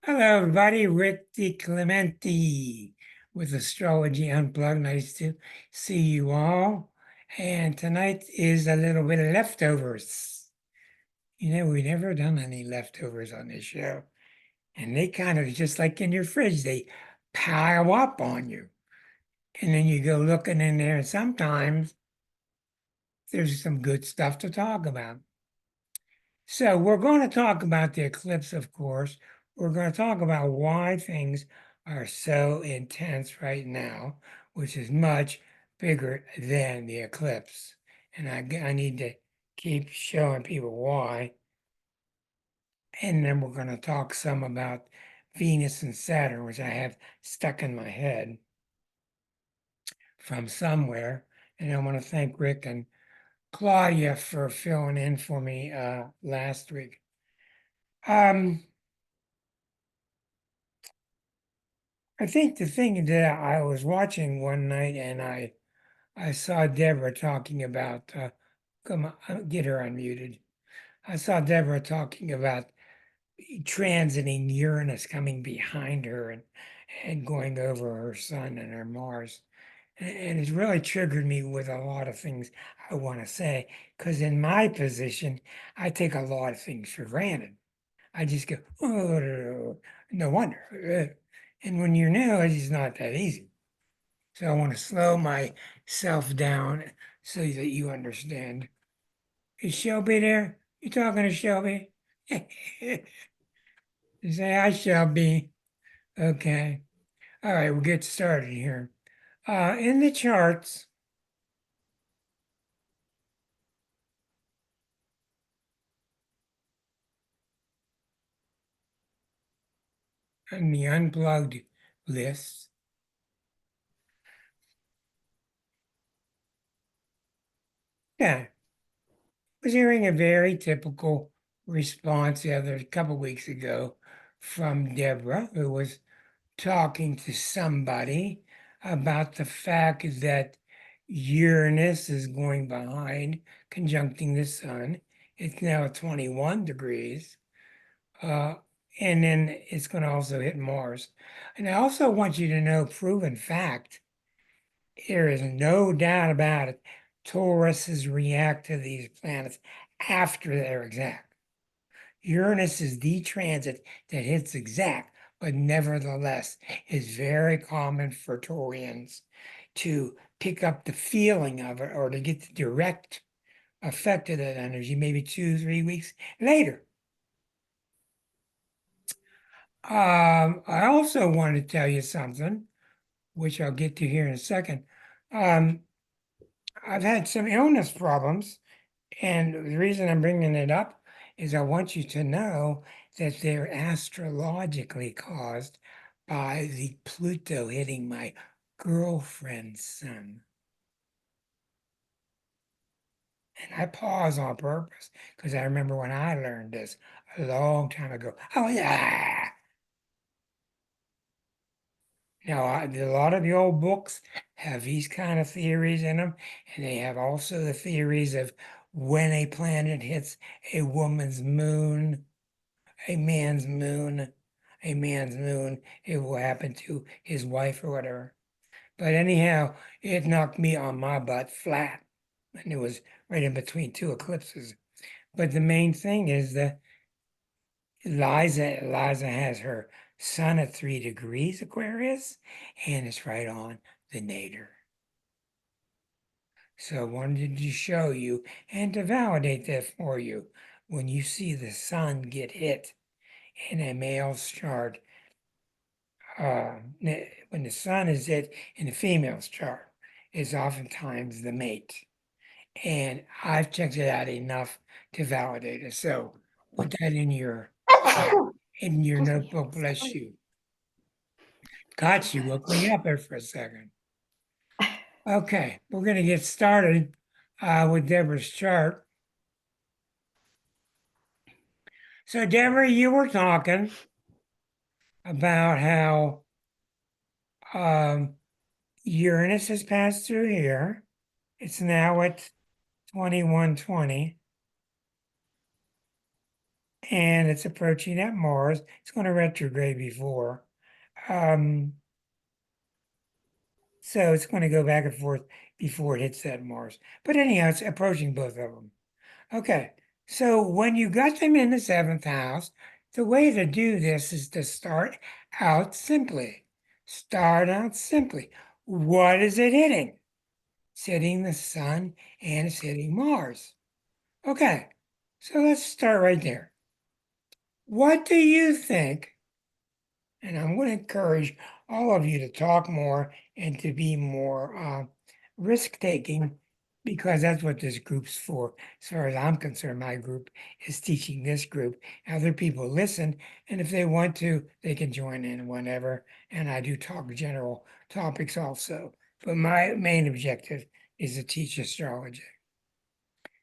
Hello, everybody. Rick DiClemente with Astrology Unplugged. Nice to see you all. And tonight is a little bit of leftovers. We've never done any leftovers on this show. And they kind of just like in your fridge, they pile up on you. And then you go looking in there, and sometimes there's some good stuff to talk about. So we're going to talk about the eclipse, of course. We're going to talk about why things are so intense right now, which is much bigger than the eclipse. And I need to keep showing people why. And then we're going to talk some about Venus and Saturn, which I have stuck in my head from somewhere. And I want to thank Rick and Claudia for filling in for me last week. I think the thing that I was watching one night and I saw Deborah talking about come on, get her unmuted. I saw Deborah talking about transiting Uranus coming behind her and going over her sun and her Mars. And it's really triggered me with a lot of things I want to say. Because in my position, I take a lot of things for granted. I just go, oh, no wonder. And when you're new, it's just not that easy. So I want to slow myself down so that you understand. Is Shelby there? You talking to Shelby? Say hi, Shelby. Okay. All right, we'll get started here. In the charts, on the unplugged list, yeah, was hearing a very typical response the other couple weeks ago from Deborah, who was talking to somebody about the fact that Uranus is going behind, conjuncting the sun. It's now at 21 degrees. Uh, and then it's going to also hit Mars. And I also want you to know, proven fact, there is no doubt about it. Tauruses react to these planets after they're exact. Uranus is the transit that hits exact, but nevertheless is very common for Taurians to pick up the feeling of it or to get the direct effect of that energy maybe 2, 3 weeks later. I also want to tell you something, which I'll get to here in a second. Um, I've had some illness problems, and the reason I'm bringing it up is I want you to know that they're astrologically caused by the Pluto hitting my girlfriend's sun. And I pause on purpose because I remember when I learned this a long time ago. Oh, yeah. Now, a lot of the old books have these kind of theories in them, and they have also the theories of when a planet hits a woman's moon, a man's moon, a man's moon, it will happen to his wife or whatever. But anyhow, it knocked me on my butt flat, and it was right in between two eclipses. But the main thing is that Eliza has her sun at 3 degrees Aquarius, and it's right on the nadir. So I wanted to show you and to validate that for you. When you see the sun get hit in a male's chart, when the sun is hit in the female's chart, is oftentimes the mate. And I've checked it out enough to validate it. So put that in your notebook. Bless you. God, you woke me up there for a second. Okay, we're going to get started with Deborah's chart. So, Deborah, you were talking about how Uranus has passed through here. It's now at 2120. and it's approaching that Mars. It's going to retrograde before. Um, so it's going to go back and forth before it hits that Mars. But anyhow, it's approaching both of them. Okay. So when you got them in the seventh house, the way to do this is to start out simply. Start out simply. What is it hitting? It's hitting the sun and it's hitting Mars. Okay. So let's start right there. What do you think? And I'm going to encourage all of you to talk more and to be more risk taking because that's what this group's for. As far as I'm concerned, my group is teaching this group. Other people listen, and if they want to, they can join in whenever. And I do talk general topics also. But my main objective is to teach astrology.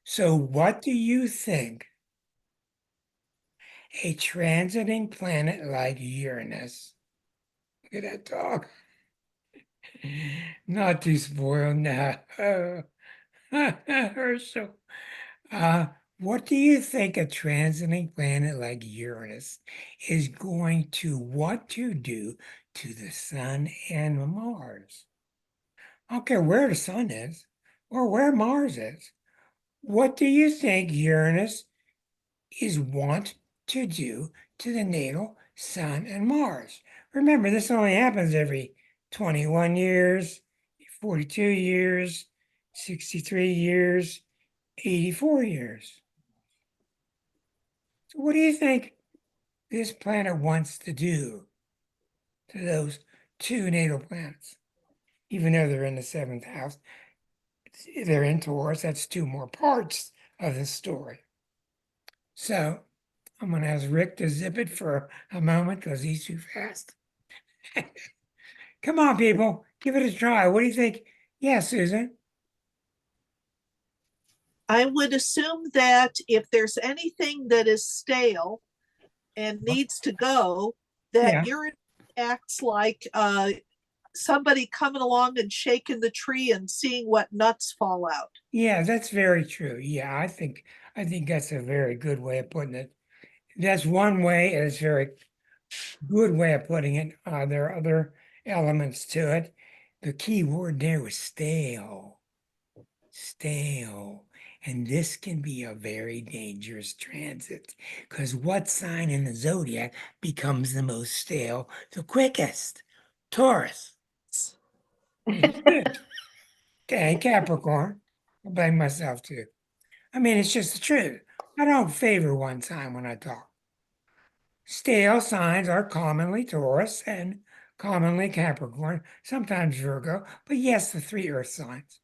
So, what do you think a transiting planet like Uranus? Look at that dog. Not too spoiled now. Herschel. Uh, what do you think a transiting planet like Uranus is going to want to do to the sun and Mars? I don't care where the sun is or where Mars is. What do you think Uranus is want to do to the natal sun and Mars? Remember, this only happens every 21 years, 42 years, 63 years, 84 years. So, what do you think this planet wants to do to those two natal planets? Even though they're in the seventh house, they're in Taurus. That's two more parts of the story. So, I'm going to ask Rick to zip it for a moment because he's too fast. Come on, people, give it a try. What do you think? Yeah, Susan. I would assume that if there's anything that is stale and needs to go, that Yeah, Uranus acts like somebody coming along and shaking the tree and seeing what nuts fall out. yeah, that's very true. Yeah, I think that's a very good way of putting it. That's one way, and it's a very good way of putting it. There are other elements to it. The key word there was stale. Stale. And this can be a very dangerous transit because what sign in the zodiac becomes the most stale the quickest? Taurus. Okay, Capricorn. I blame myself too. I mean, it's just the truth. I don't favor one sign when I talk. Stale signs are commonly Taurus and commonly Capricorn, sometimes Virgo, but yes, the three earth signs.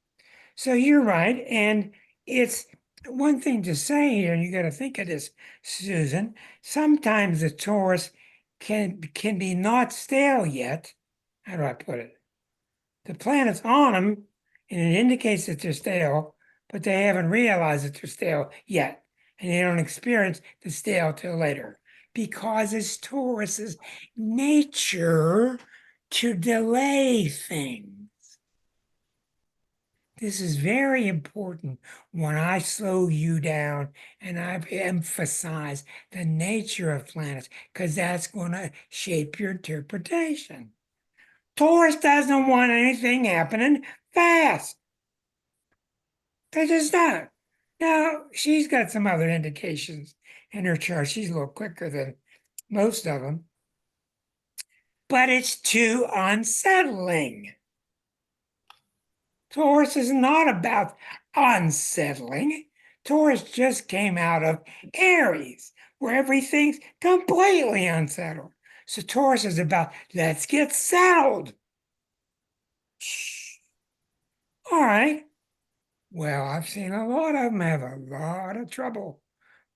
So you're right. And it's one thing to say here, and you got to think of this, Susan. Sometimes the Taurus can be not stale yet. How do I put it? The planet's on them, and it indicates that they're stale, but they haven't realized that they're stale yet. And they don't experience the stale till later because it's Taurus's nature to delay things. This is very important when I slow you down and I emphasize the nature of planets because that's going to shape your interpretation. Taurus doesn't want anything happening fast. They just don't. Now, she's got some other indications in her chart. She's a little quicker than most of them, but it's too unsettling. Taurus is not about unsettling. Taurus just came out of Aries, where everything's completely unsettled. So Taurus is about let's get settled. Shh. All right. Well, I've seen a lot of them have a lot of trouble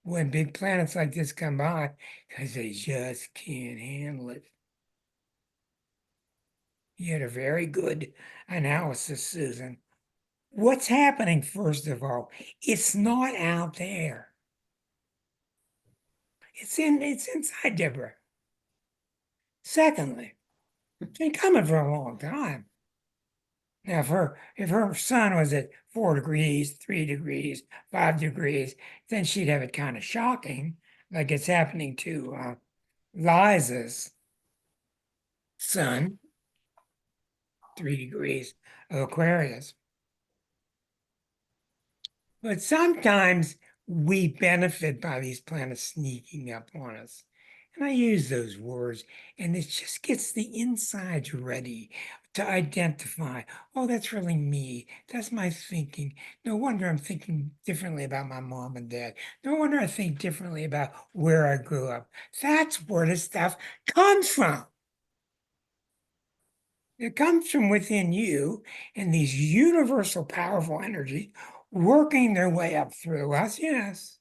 when big planets like this come by because they just can't handle it. You had a very good analysis, Susan. What's happening, first of all? It's not out there. It's inside Deborah. Secondly, it's been coming for a long time. Now, if her sun was at 4 degrees, 3 degrees, 5 degrees, then she'd have it kind of shocking. like it's happening to Liza's sun, 3 degrees of Aquarius. But sometimes we benefit by these planets sneaking up on us. And I use those words, and it just gets the insides ready to identify, oh, that's really me. That's my thinking. No wonder I'm thinking differently about my mom and dad. No wonder I think differently about where I grew up. That's where this stuff comes from. It comes from within you, and these universal powerful energies working their way up through us, yes.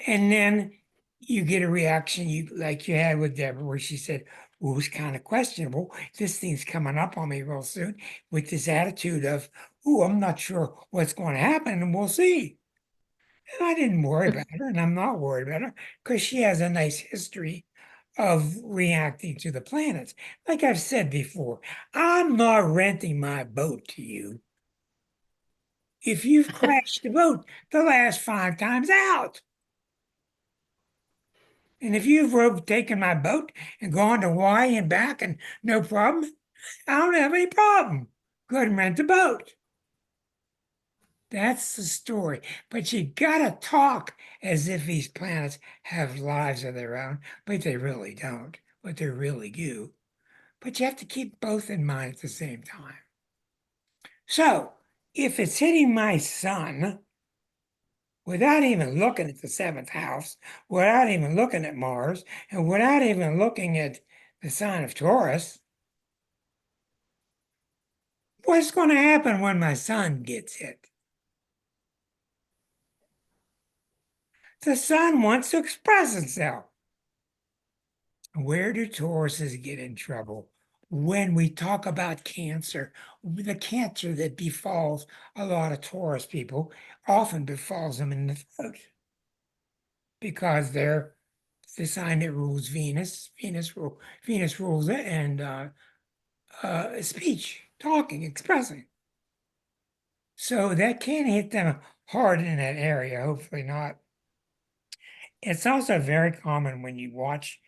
And then you get a reaction you like you had with Deborah, where she said, well, it was kind of questionable. This thing's coming up on me real soon with this attitude of, oh, I'm not sure what's going to happen, and we'll see. And I didn't worry about her, and I'm not worried about her because she has a nice history of reacting to the planets. Like I've said before, I'm not renting my boat to you. If you've crashed the boat the last 5 times out, and if you've taken my boat and gone to Hawaii and back and no problem, I don't have any problem. Go ahead and rent the boat. That's the story. But you gotta talk as if these planets have lives of their own, but they really don't. But they really do. But you have to keep both in mind at the same time. So if it's hitting my sun without even looking at the seventh house, without even looking at Mars, and without even looking at the sign of Taurus, what's going to happen when my sun gets hit? The sun wants to express itself. Where do Tauruses get in trouble? When we talk about cancer, the cancer that befalls a lot of Taurus people often befalls them in the throat because they're the sign that rules Venus. Venus rules it, and speech, talking, expressing. So that can hit them hard in that area. Hopefully not. It's also very common when you watch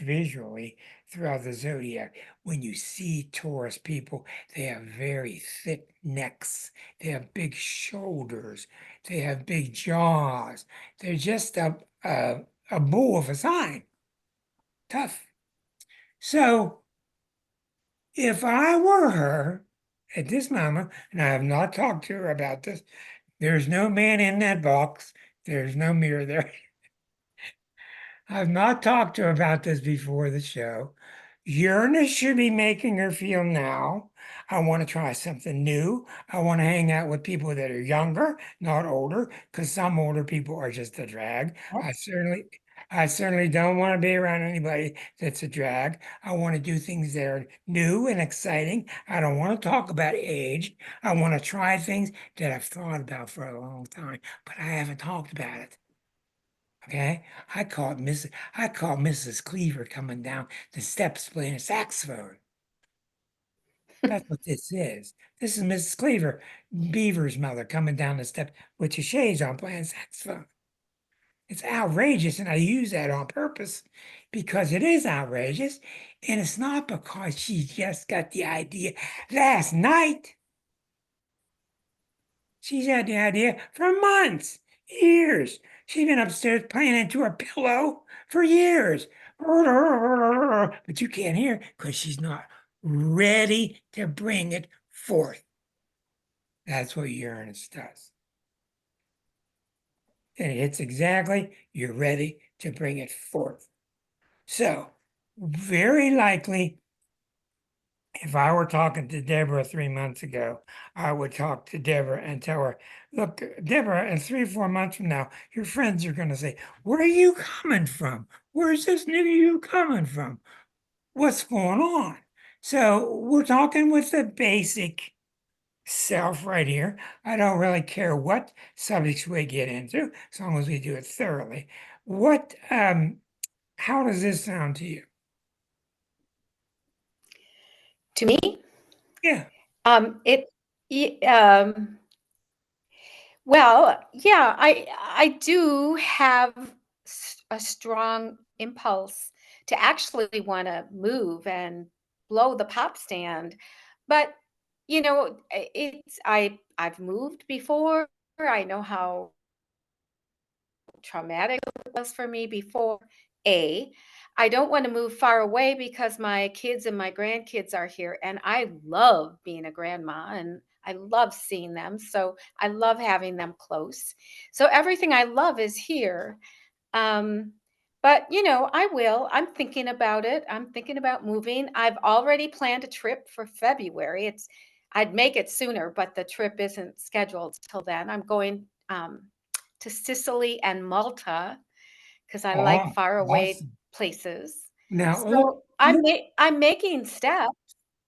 visually throughout the zodiac, when you see Taurus people, they have very thick necks, they have big shoulders, they have big jaws. They're just a bull of a sign. Tough. So if I were her at this moment, and I have not talked to her about this, there's no man in that box. There's no mirror there. I've not talked to her about this before the show. Uranus should be making her feel now, I want to try something new. I want to hang out with people that are younger, not older, because some older people are just a drag. I certainly don't want to be around anybody that's a drag. I want to do things that are new and exciting. I don't want to talk about age. I want to try things that I've thought about for a long time, but I haven't talked about it. Okay, I caught Mrs. Cleaver coming down the steps playing a saxophone. That's what this is. This is Mrs. Cleaver, Beaver's mother, coming down the steps with her shades on playing saxophone. It's outrageous, and I use that on purpose because it is outrageous, and it's not because she just got the idea last night. She's had the idea for months, years. She's been upstairs playing into her pillow for years. But you can't hear because she's not ready to bring it forth. That's what Uranus does. And it's exactly, you're ready to bring it forth. So, very likely, if I were talking to Deborah 3 months ago, I would talk to Deborah and tell her, look, Deborah, in 3 or 4 months from now, your friends are going to say, where are you coming from? Where's this new you coming from? What's going on? So we're talking with the basic self right here. I don't really care what subjects we get into, as long as we do it thoroughly. How does this sound to you? To me, Yeah. it, y- um, Well, yeah, I do have a strong impulse to actually want to move and blow the pop stand. But I've moved before. I know how traumatic it was for me before. A, I don't want to move far away because my kids and my grandkids are here, and I love being a grandma and I love seeing them. So I love having them close. So everything I love is here. Um, but I will. I'm thinking about it. I'm thinking about moving. I've already planned a trip for February. I'd make it sooner, but the trip isn't scheduled till then. I'm going to Sicily and Malta because I like Oh, far away awesome. places. Now, So look, I'm making steps.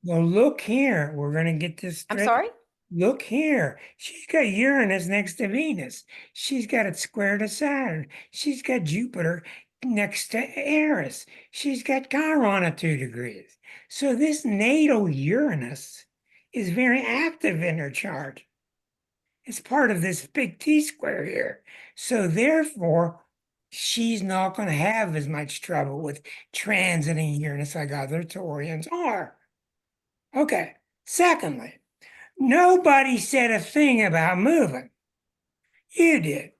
well, look here. We're going to get this I'm straight. sorry. Look here. She's got Uranus next to Venus. She's got it square to Saturn. She's got Jupiter next to Eris. She's got Chiron at 2 degrees. So this natal Uranus is very active in her chart. It's part of this big T square here. So therefore, she's not going to have as much trouble with transiting Uranus like other Taurians are. Okay. Secondly, nobody said a thing about moving. You did.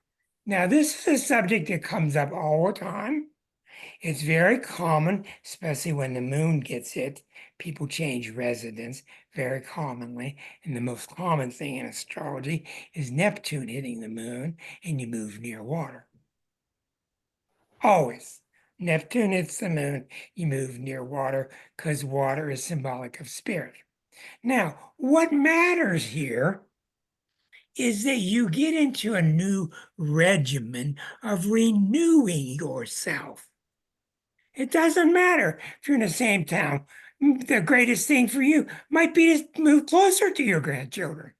Now, this is a subject that comes up all the time. It's very common, especially when the moon gets hit. People change residence very commonly. And the most common thing in astrology is Neptune hitting the moon and you move near water. Always. Neptune hits the moon, you move near water because water is symbolic of spirit. Now, what matters here is that you get into a new regimen of renewing yourself. It doesn't matter if you're in the same town. The greatest thing for you might be to move closer to your grandchildren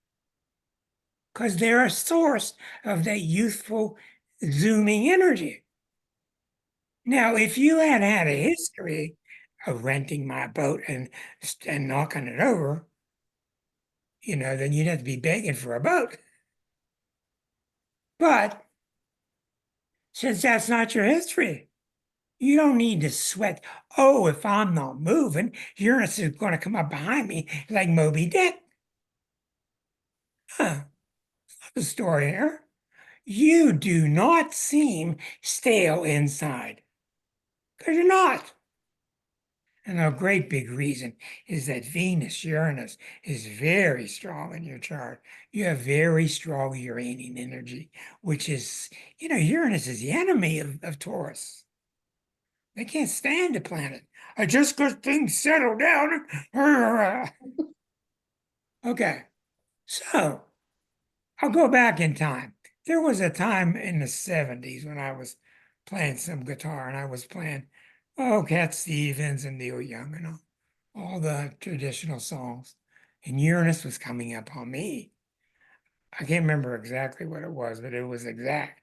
because they're a source of that youthful, zooming energy. Now, if you had had a history of renting my boat and knocking it over, then you'd have to be begging for a boat. But since that's not your history, you don't need to sweat. Oh, if I'm not moving, Uranus is going to come up behind me like Moby Dick. Huh. The story here. You do not seem stale inside because you're not. And a great big reason is that Venus, Uranus, is very strong in your chart. You have very strong Uranian energy, which is, Uranus is the enemy of Taurus. They can't stand the planet. I just got things settled down. Okay, so I'll go back in time. There was a time in the 70s when I was playing some guitar and I was playing, Cat Stevens and Neil Young and all the traditional songs. And Uranus was coming up on me. I can't remember exactly what it was, but it was exact.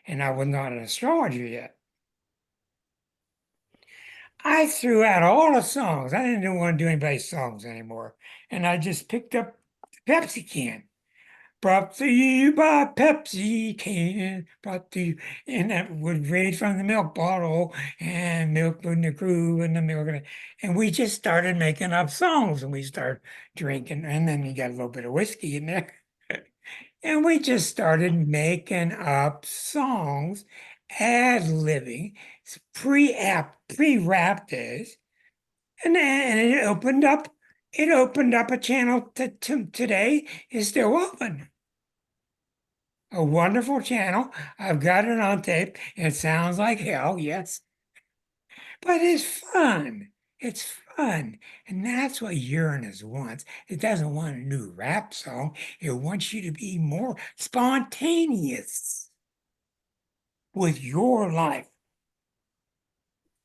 And I was not an astrologer yet. I threw out all the songs. I didn't want to do anybody's songs anymore. And I just picked up the Pepsi can. Brought to you by Pepsi can. Brought to you. And that would read from the milk bottle and milk in the crew and the milk. And we just started making up songs and we started drinking. And then you got a little bit of whiskey in there. And we just started making up songs, ad-libbing, pre-rap days. And it opened up a channel to today is still open. A wonderful channel. I've got it on tape. It sounds like hell, yes, but it's fun. It's fun. And that's what Uranus wants. It doesn't want a new rap song. It wants you to be more spontaneous with your life.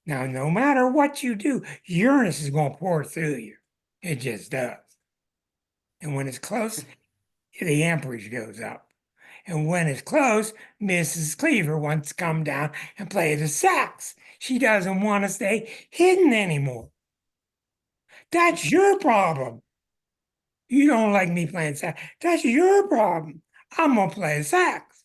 Now, no matter what you do, Uranus is going to pour through you. It just does. And when it's close, the amperage goes up. And when it's close, Mrs. Cleaver wants to come down and play the sax. She doesn't want to stay hidden anymore. That's your problem. You don't like me playing sax. That's your problem. I'm gonna play the sax.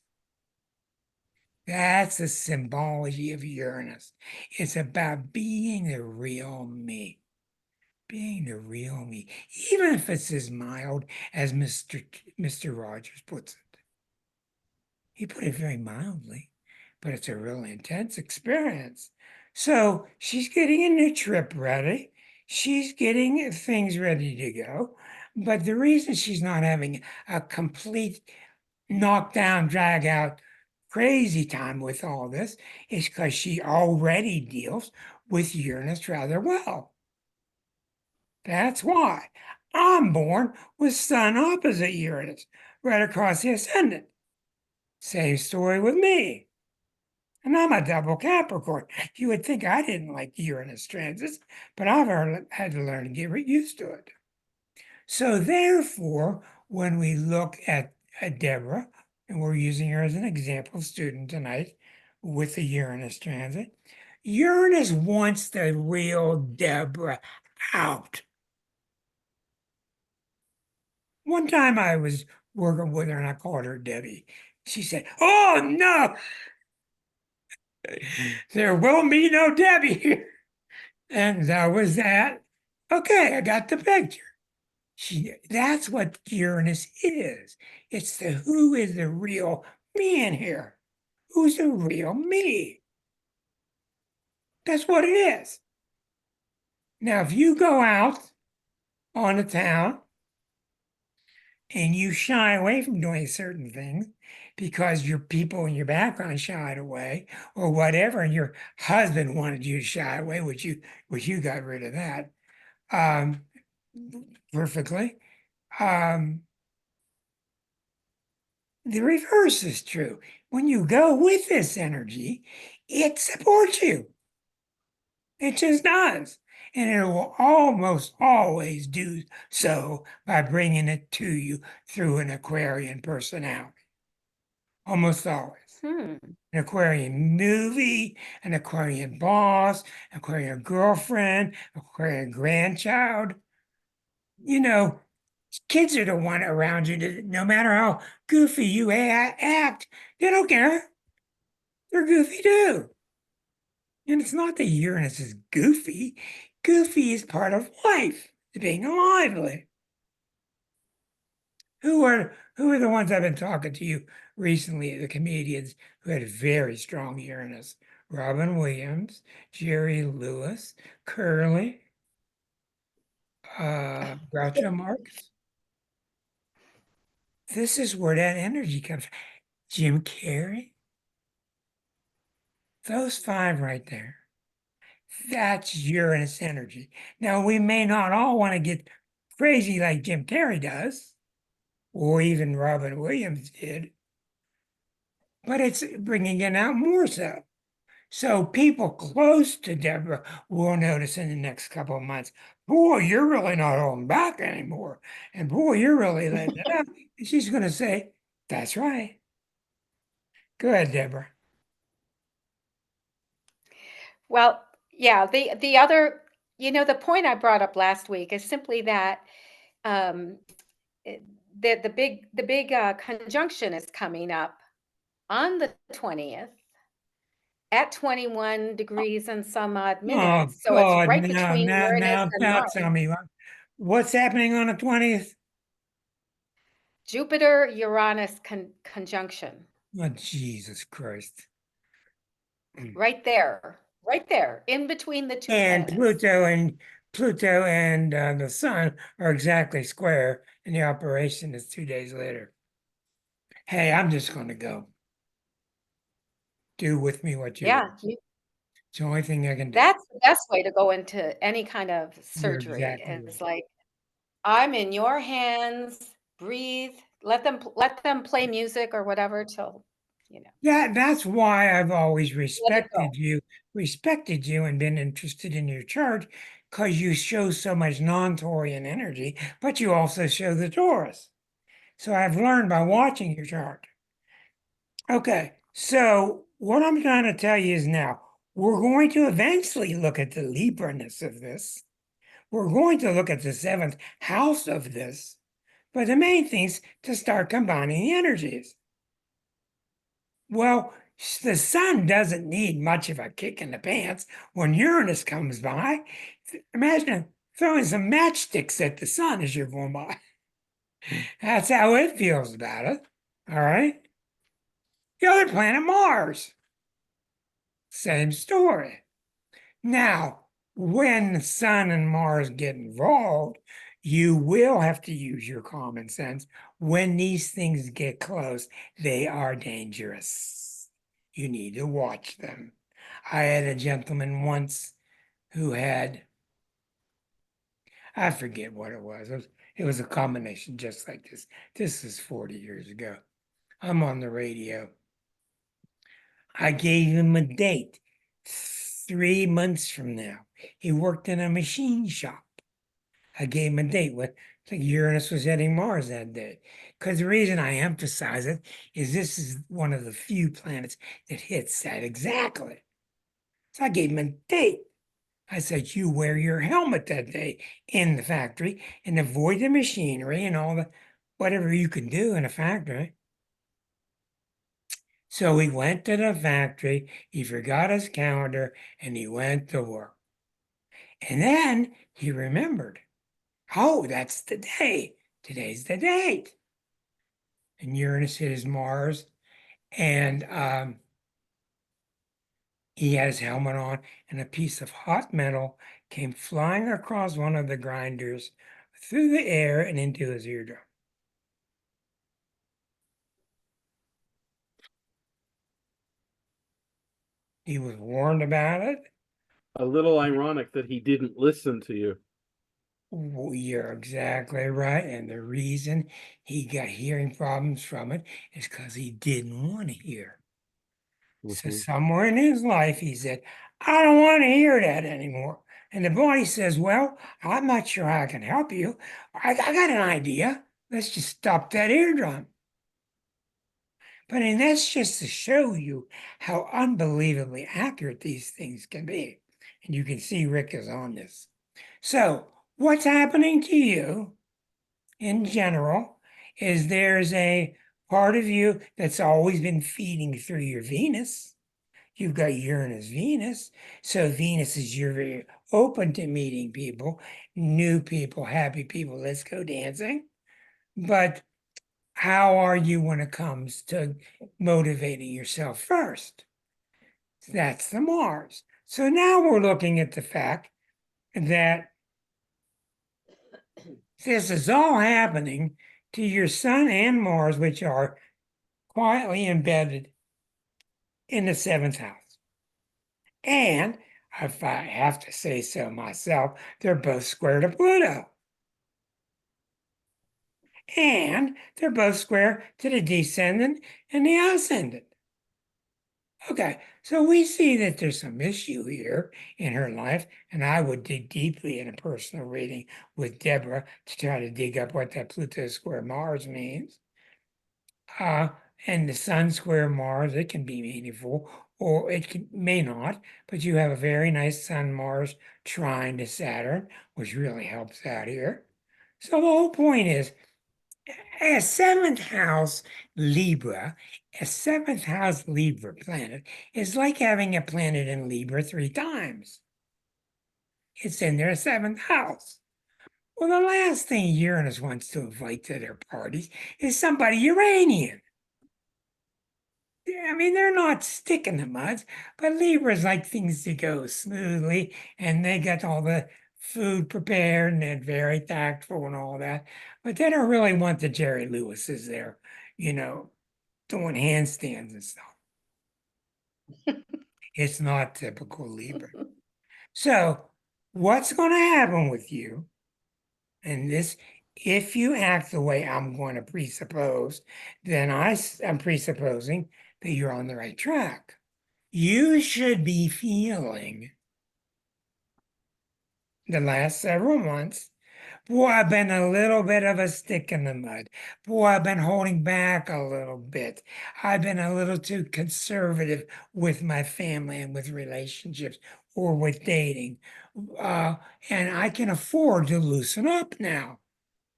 That's the symbology of Uranus. It's about being the real me. Being the real me, even if it's as mild as Mr. Rogers puts it. He put it very mildly, but it's a really intense experience. So she's getting a new trip ready. She's getting things ready to go. But the reason she's not having a complete knockdown, drag out, crazy time with all this is because she already deals with Uranus rather well. That's why I'm born with Sun opposite Uranus, right across the ascendant. Same story with me. And I'm a double Capricorn. You would think I didn't like Uranus transits, but I've had to learn to get used to it. So therefore, when we look at Deborah, and we're using her as an example student tonight with the Uranus transit, Uranus wants the real Deborah out. One time I was working with her and I called her Debbie. She said, "Oh no, there will be no Debbie here." And that was that. Okay, I got the picture. That's what Uranus is. It's the who is the real me in here. Who's the real me? That's what it is. Now, if you go out on the town and you shy away from doing certain things because your people in your background shied away or whatever, and your husband wanted you to shy away, which you got rid of that um, perfectly. The reverse is true. When you go with this energy, it supports you. It just does. And it will almost always do so by bringing it to you through an Aquarian personality. Almost always. Hmm. An Aquarian movie, an Aquarian boss, Aquarian girlfriend, Aquarian grandchild. You know, kids are the one around you that no matter how goofy you act, they don't care. They're goofy too. And it's not that Uranus is goofy. Goofy is part of life, being alive. Who are the ones I've been talking to you recently, the comedians who had very strong Uranus? Robin Williams, Jerry Lewis, Curly, Groucho Marx. This is where that energy comes from. Jim Carrey. Those five right there. That's Uranus energy. Now, we may not all want to get crazy like Jim Carrey does, or even Robin Williams did, but it's bringing it out more so. So people close to Deborah will notice in the next couple of months, boy, you're really not holding back anymore. And boy, you're really letting it out. And she's going to say, that's right. Go ahead, Deborah. Well, yeah, the other, the point I brought up last week is simply that um, it- the big conjunction is coming up on the 20th at 21 degrees and some odd Oh, minutes. So it's God, right now, between now, Uranus now, and now Mars. tell me what's happening on the 20th? Jupiter Uranus conjunction. Oh, Jesus Christ. Right there, in between the two And planets. Pluto and the sun are exactly square, and the operation is 2 days later. Hey, I'm just going to go. Do with me what you will. Yeah, It's the only thing I can do. that's the best way to go into any kind of You're surgery. exactly It's right. like, I'm in your hands. Breathe. Let them play music or whatever till, That's why I've always let it go. respected you and been interested in your chart, because you show so much non-Taurian energy, but you also show the Taurus. So I've learned by watching your chart. Okay, so what I'm trying to tell you is now we're going to eventually look at the Libra-ness of this. We're going to look at the seventh house of this, But the main thing's to start combining the energies. Well, the sun doesn't need much of a kick in the pants when Uranus comes by. Imagine throwing some matchsticks at the sun as you're going by. That's how it feels about it. All right. The other planet, Mars, same story. Now, when the sun and Mars get involved, you will have to use your common sense. When these things get close, they are dangerous. You need to watch them. I had a gentleman once who had, I forget what it was. It was a combination just like this. This is 40 years ago. I'm on the radio. I gave him a date 3 months from now. He worked in a machine shop. I gave him a date with like Uranus was heading Mars that day. Because the reason I emphasize it is this is one of the few planets that hits that exactly. So I gave him a date. I said, you wear your helmet that day in the factory and avoid the machinery and all the whatever you can do in a factory. So he went to the factory, he forgot his calendar, and he went to work. And then he remembered, oh, that's the day. Today's the date. And Uranus hit his Mars, and he had his helmet on, and a piece of hot metal came flying across one of the grinders through the air and into his eardrum. He was warned about it. A little ironic that he didn't listen to you. You're exactly right. And the reason he got hearing problems from it is because he didn't want to hear. So Mhm. somewhere in his life, he said, I don't want to hear that anymore. And the body says, well, I'm not sure how I can help you. I got an idea. Let's just stop that eardrum. But and that's just to show you how unbelievably accurate these things can be. And you can see Rick is on this. So what's happening to you in general is there's a part of you that's always been feeding through your Venus. You've got Uranus, Venus. So Venus is you're very open to meeting people, new people, happy people. Let's go dancing. But how are you when it comes to motivating yourself first? That's the Mars. So now we're looking at the fact that this is all happening to your Sun and Mars, which are quietly embedded in the seventh house. And if I have to say so myself, they're both square to Pluto. And they're both square to the descendant and the ascendant. Okay, so we see that there's some issue here in her life, and I would dig deeply in a personal reading with Deborah to try to dig up what that Pluto square Mars means. And the Sun square Mars, it can be meaningful, or may not, but you have a very nice Sun Mars trine to Saturn, which really helps out here. So the whole point is a seventh house Libra, a seventh house Libra planet is like having a planet in Libra 3 times. It's in their seventh house. Well, the last thing Uranus wants to invite to their parties is somebody Uranian. I mean, they're not sticking the muds, but Libras like things to go smoothly, and they get all the food prepared and they're very tactful and all that. But they don't really want the Jerry Lewises there, doing handstands and stuff. It's not typical Libra. So, what's going to happen with you? And this, if you act the way I'm going to presuppose, then I'm presupposing that you're on the right track. You should be feeling the last several months, boy, I've been a little bit of a stick in the mud. Boy, I've been holding back a little bit. I've been a little too conservative with my family and with relationships or with dating. And I can afford to loosen up now.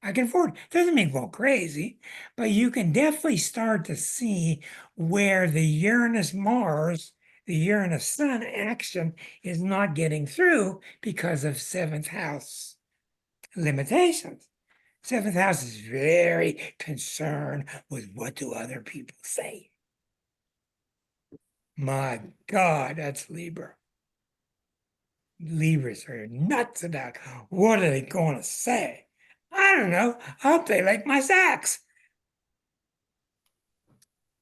I can afford it. Doesn't mean go crazy, but you can definitely start to see where the Uranus-Mars, the Uranus-Sun action is not getting through because of seventh house limitations. Seventh house is very concerned with what do other people say. My God, that's Libra. Libras are nuts about what are they going to say. I don't know. I hope they like my sax.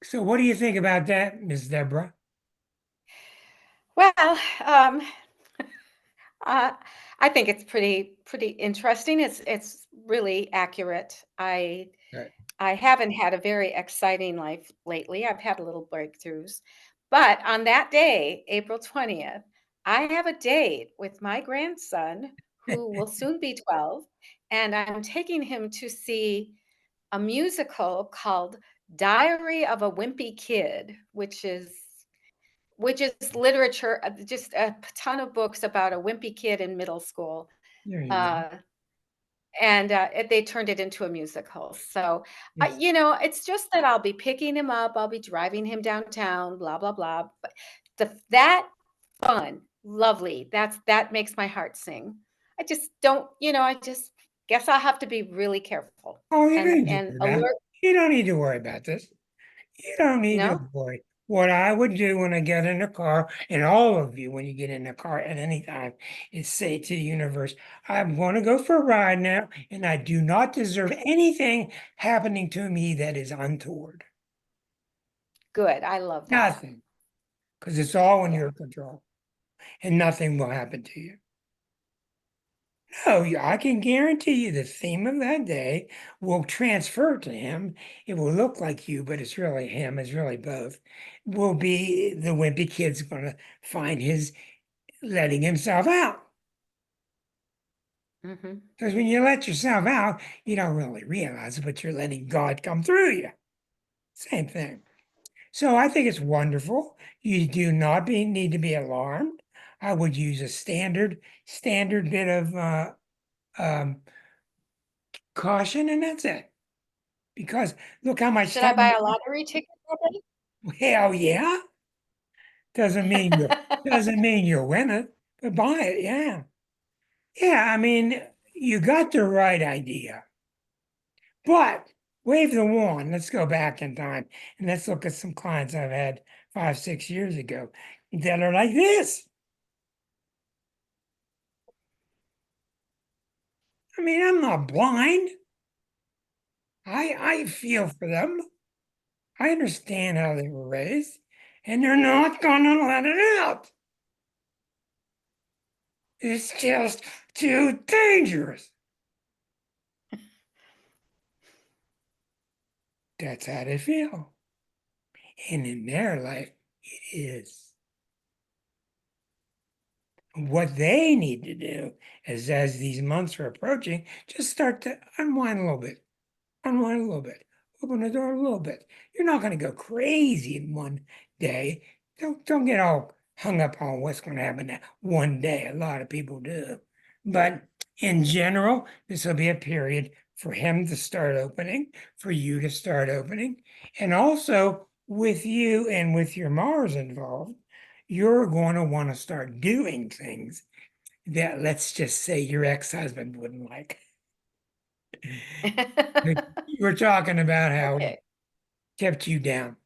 So, what do you think about that, Miss Deborah? Well, uh, I think it's pretty interesting. It's really accurate. Right. I haven't had a very exciting life lately. I've had little breakthroughs. But on that day, April 20th, I have a date with my grandson who will soon be 12, and I'm taking him to see a musical called Diary of a Wimpy Kid, which is literature, just a ton of books about a wimpy kid in middle school. There you go. Uh, they turned it into a musical. So, Yes. it's just that I'll be picking him up, I'll be driving him downtown, blah, blah, blah. But that fun, lovely, that makes my heart sing. I just don't, I just guess I'll have to be really careful Oh, you don't and need to do that. alert. You don't need to worry about this. You don't need to No? worry. What I would do when I get in a car, and all of you when you get in a car at any time, is say to the universe, I'm going to go for a ride now, and I do not deserve anything happening to me that is untoward. Good. I love that. Nothing, because it's all in Yeah. your control, and nothing will happen to you. No, I can guarantee you the theme of that day will transfer to him. It will look like you, but it's really him, it's really both. Will be the wimpy kid's going to find his letting himself out. Mhm. Because when you let yourself out, you don't really realize it, but you're letting God come through you. Same thing. So I think it's wonderful. You do not need to be alarmed. I would use a standard bit of um, caution, and that's it. Because look how much Should I time. buy a lottery ticket already? Hell yeah. Doesn't mean you'll win it, but buy it, yeah. Yeah, I mean, you got the right idea. But wave the wand. Let's go back in time and let's look at some clients I've had 5, 6 years ago that are like this. I mean, I'm not blind. I feel for them. I understand how they were raised, and they're not gonna let it out. It's just too dangerous. That's how they feel. And in their life, it is. What they need to do is, as these months are approaching, just start to unwind a little bit, unwind a little bit, open the door a little bit. You're not going to go crazy in one day. Don't get all hung up on what's going to happen that one day. A lot of people do. But in general, this will be a period for him to start opening, for you to start opening, and also with you and with your Mars involved, you're going to want to start doing things that, let's just say, your ex-husband wouldn't like. You were talking about how he Okay. kept you down.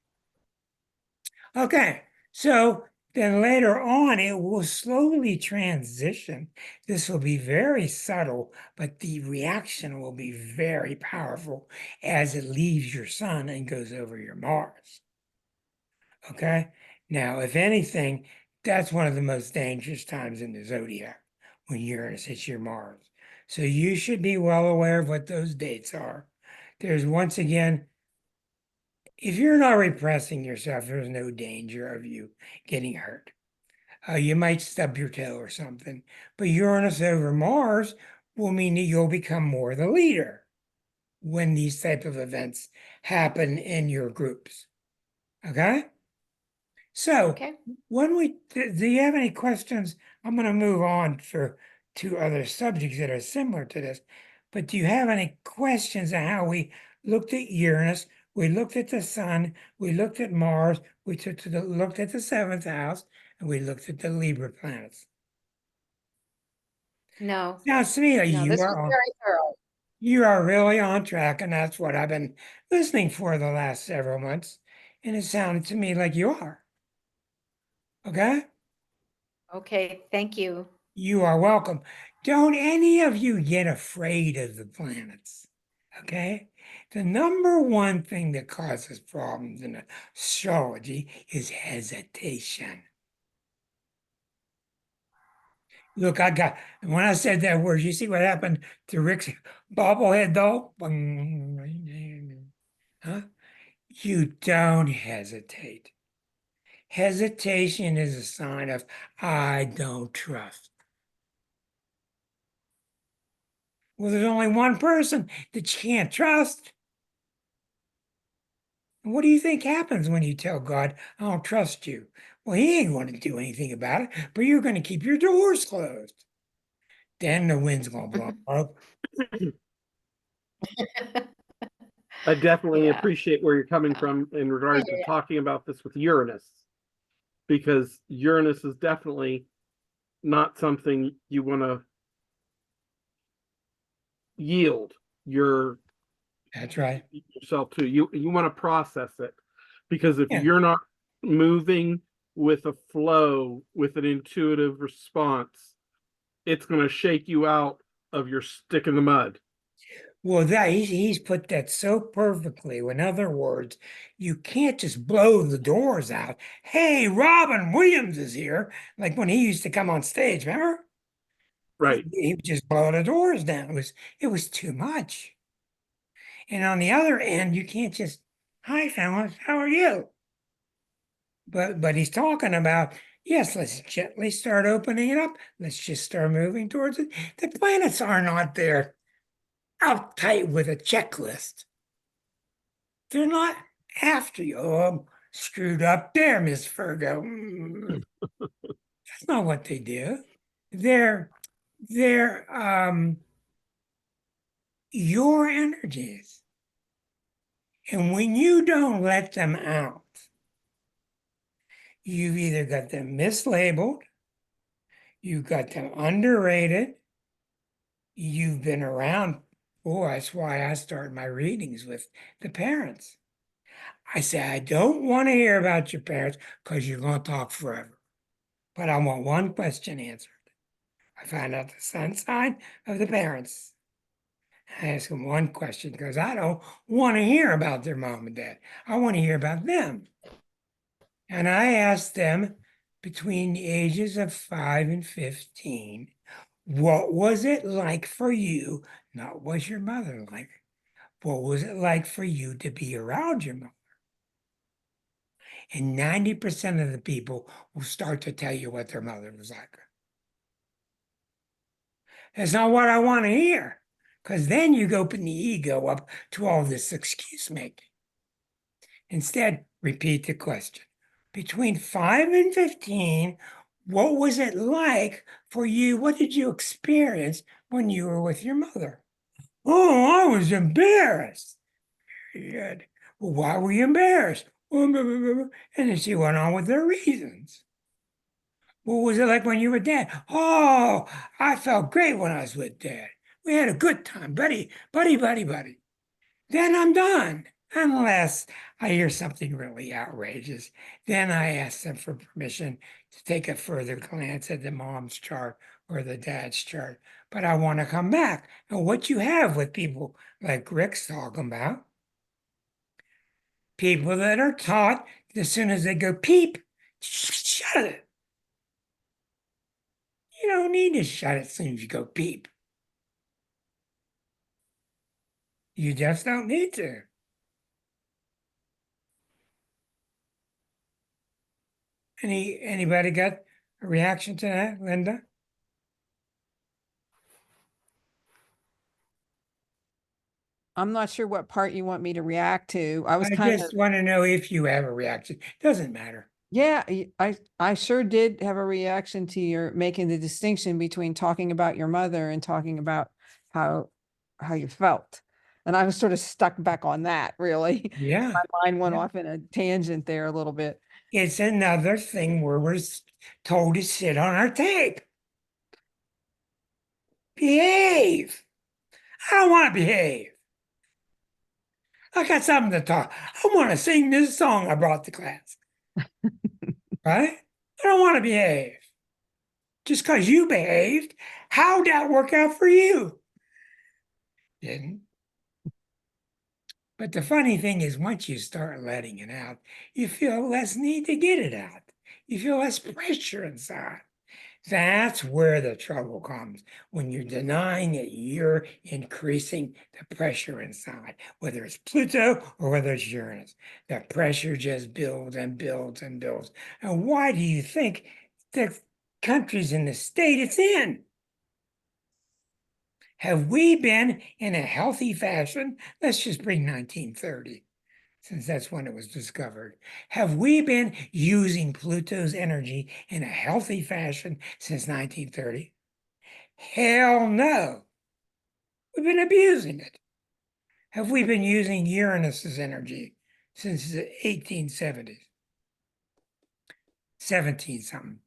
Okay, so then later on, it will slowly transition. This will be very subtle, but the reaction will be very powerful as it leaves your sun and goes over your Mars. Okay, now, if anything, that's one of the most dangerous times in the zodiac when Uranus hits your Mars. So you should be well aware of what those dates are. There's once again, if you're not repressing yourself, there's no danger of you getting hurt. You might stub your toe or something, but Uranus over Mars will mean that you'll become more the leader when these type of events happen in your groups. Okay? So Okay. when do you have any questions? I'm going to move on to other subjects that are similar to this. But do you have any questions on how we looked at Uranus? We looked at the sun, we looked at Mars, looked at the seventh house, and we looked at the Libra planets. No, Sounds to me like no, this was very thorough. you are really on track, and that's what I've been listening for the last several months. And it sounded to me like you are. Okay? Okay, thank you. You are welcome. Don't any of you get afraid of the planets. Okay? The number one thing that causes problems in astrology is hesitation. Look, when I said that word, you see what happened to Rick's bobblehead doll? Huh? You don't hesitate. Hesitation is a sign of I don't trust. Well, there's only one person that you can't trust. What do you think happens when you tell God, I don't trust you? Well, he ain't going to do anything about it, but you're going to keep your doors closed. Then the wind's going to blow up. I definitely Yeah. appreciate where you're coming from in regards to Yeah. talking about this with Uranus, because Uranus is definitely not something you want to yield That's right. yourself to. You want to process it, because if Yeah. you're not moving with a flow, with an intuitive response, it's going to shake you out of your stick in the mud. Well, he's put that so perfectly. In other words, you can't just blow the doors out. Hey, Robin Williams is here. Like when he used to come on stage, remember? Right. He would just blow the doors down. It was too much. And on the other end, you can't just, hi fellas, how are you? But he's talking about, yes, let's gently start opening it up. Let's just start moving towards it. The planets are not there out tight with a checklist. They're not after you. Oh, I'm screwed up there, Miss Virgo. That's not what they do. They're your energies. And when you don't let them out, you've either got them mislabeled, you've got them underrated, you've been around. Oh, that's why I start my readings with the parents. I say, I don't want to hear about your parents because you're going to talk forever. But I want one question answered. I find out the sun sign of the parents. I ask them one question because I don't want to hear about their mom and dad. I want to hear about them. And I asked them between the ages of 5 and 15, what was it like for you? Not was your mother like? What was it like for you to be around your mother? And 90% of the people will start to tell you what their mother was like. That's not what I want to hear, because then you open the ego up to all this excuse making. Instead, repeat the question. Between 5 and 15, what was it like for you? What did you experience when you were with your mother? Oh, I was embarrassed. Good. Well, why were you embarrassed? And then she went on with her reasons. What was it like when you were dad? Oh, I felt great when I was with dad. We had a good time, buddy. Then I'm done. Unless I hear something really outrageous. Then I ask them for permission to take a further glance at the mom's chart or the dad's chart. But I want to come back. And what you have with people like Rick's talking about, people that are taught as soon as they go peep, shut it. You don't need to shut it as soon as you go peep. You just don't need to. Anybody got a reaction to that, Linda? I'm not sure what part you want me to react to. I was I kind of, just want to know if you have a reaction. Doesn't matter. yeah, I sure did have a reaction to your making the distinction between talking about your mother and talking about how how you felt. And I was sort of stuck back on that, really. Yeah. My mind went Yeah. off in a tangent there a little bit. It's another thing where we're told to sit on our tape. Behave. I don't want to behave. I got something to talk. I want to sing this song I brought to class. Right? I don't want to behave. Just because you behaved, how'd that work out for you? Didn't. But the funny thing is, once you start letting it out, you feel less need to get it out. You feel less pressure inside. That's where the trouble comes, when you're denying that you're increasing the pressure inside, whether it's Pluto or whether it's Uranus. The pressure just builds and builds and builds. And why do you think the country's in the state it's in? Have we been in a healthy fashion? Let's just bring 1930, since that's when it was discovered. Have we been using Pluto's energy in a healthy fashion since 1930? Hell no. We've been abusing it. Have we been using Uranus's energy since the 1870s? 17 something.